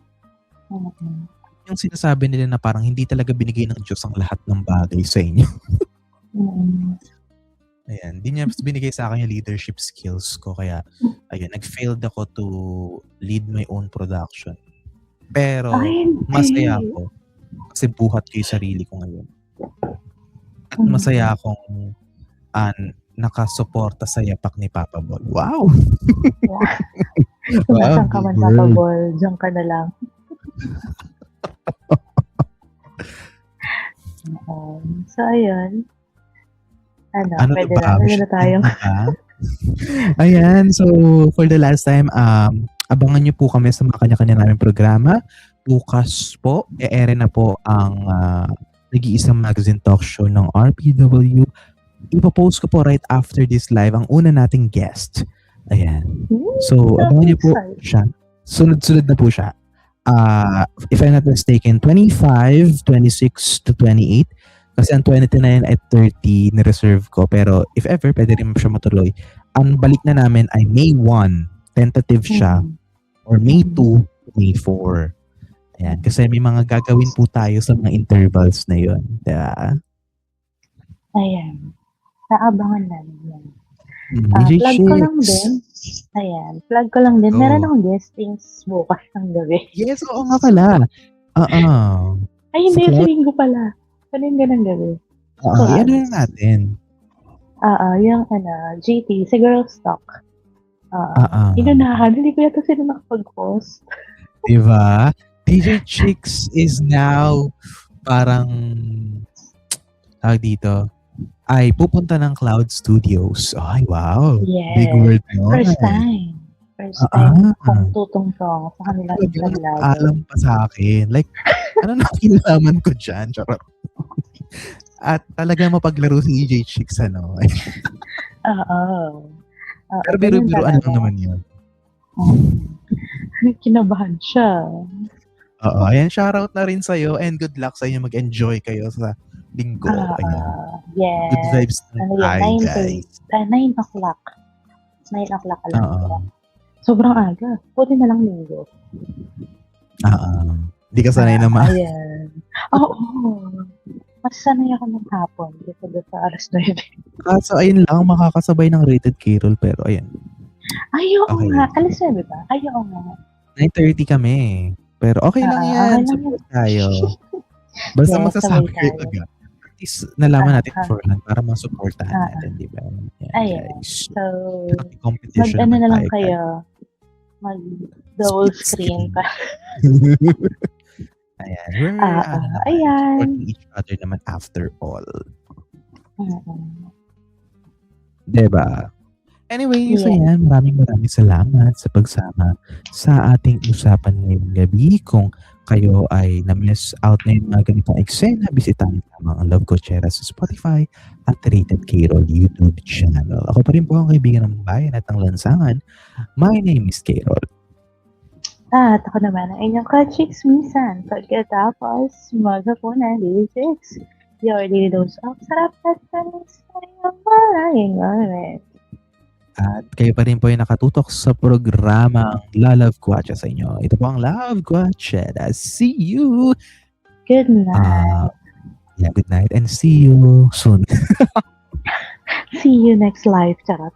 Yung sinasabi nila na parang hindi talaga binigay ng Diyos ang lahat ng bagay sa inyo. Ayan, di niya binigay sa akin yung leadership skills ko. Kaya, ayun, nag-failed ako to lead my own production. Pero, masaya ako. Kasi buhat ko yung sarili ko ngayon. At masaya akong nakasuporta sa yapak ni Papa Bol. Wow! Kung nasan ka man, Papa Bol, diyan ka na lang. So, ayun. Pwede na tayo. Ayan, so for the last time, abangan nyo po kami sa mga kanya-kanya namin programa. Bukas po, e-ere na po ang nag-iisang magazine talk show ng RPW. Ipopost ko po right after this live ang una nating guest. Ayan. So, abangan nyo po siya. Sunod-sunod na po siya. If I'm not mistaken, 25, 26 to 28. Kasi ang 29 at 30 ni-reserve ko. Pero if ever, pwede rin siya matuloy. Ang balik na namin ay May 1. Tentative siya. Or May 2, May 4. Ayan. Kasi may mga gagawin po tayo sa mga intervals na yun. Diba? Ayan. Naabangan namin yan. DJ Plug ko lang Chicks. din. Ayan. Plug ko lang din. Go. Meron akong guestings bukas ng gabi. Yes, oo nga pala. Ay, hindi. So, Sa linggo pala. Sa linggo ng gabi. Yan na natin. Yung GT. Si Girls Talk. Inunahan. Hindi ko yata sila nakapag-post. Diba? DJ Chicks is now parang tawag dito ay pupunta ng Cloud Studios. Ay, wow. Yes. Big word yun. First time. First time kong tutungtong sa kanila vlog. Alam pa sa akin. Like, ano na kinalaman ko dyan? Charot. At talaga mapaglaro si DJ Chicks, ano? Pero biro-biroan lang naman yun. Kinabahan siya. Oo, ayan, shoutout na rin sa'yo and good luck sa inyo. Mag-enjoy kayo sa linggo. Ayan. Yes. Good vibes na tayo, guys. 9 o'clock. 9 o'clock alam. Sobrang aga. Puti na lang linggo. Hindi ka sanay naman. Ayan. Oo. Mas sanay ako ng hapon dito sa alas 9. Kaso ayun lang, makakasabay ng Rated K-Roll, pero ayan. Ay, oo nga. Alas 9 ba? Ay, oo nga. 9:30 kami. Pero okay lang yan. Okay lang Support tayo. Basta Yes, magsasabi sabay kayo tayo. agad. At least nalaman natin beforehand para masuportahan natin, di ba? Yan, Ayan. guys. So, Competition mag-ano na lang tayo, kayo. Mag-double screen pa. Ayan. We're Ayan. supporting each other naman after all. Mm-mm. Diba? Anyway, so Yes. yan, maraming salamat sa pagsama sa ating usapan ngayong gabi. Kung kayo ay na-miss out na yung mga ganitong eksena, bisitahin lamang ang Love Coachera sa Spotify at Rated K-Roll YouTube channel. Ako pa rin po ang kaibigan ng bayan at ng lansangan. My name is K-Roll. At ako naman ang inyong ka-chicks minsan. Pagkatapos, maghapunan, chicks. Your daily dose of sarap at tamis sa iyong maraming moment. At kayo pa rin po ay nakatutok sa programang La Love Quacha sa inyo. Ito po ang Love Quacha. See you! Good night. Good night and see you soon. See you next live. Charot.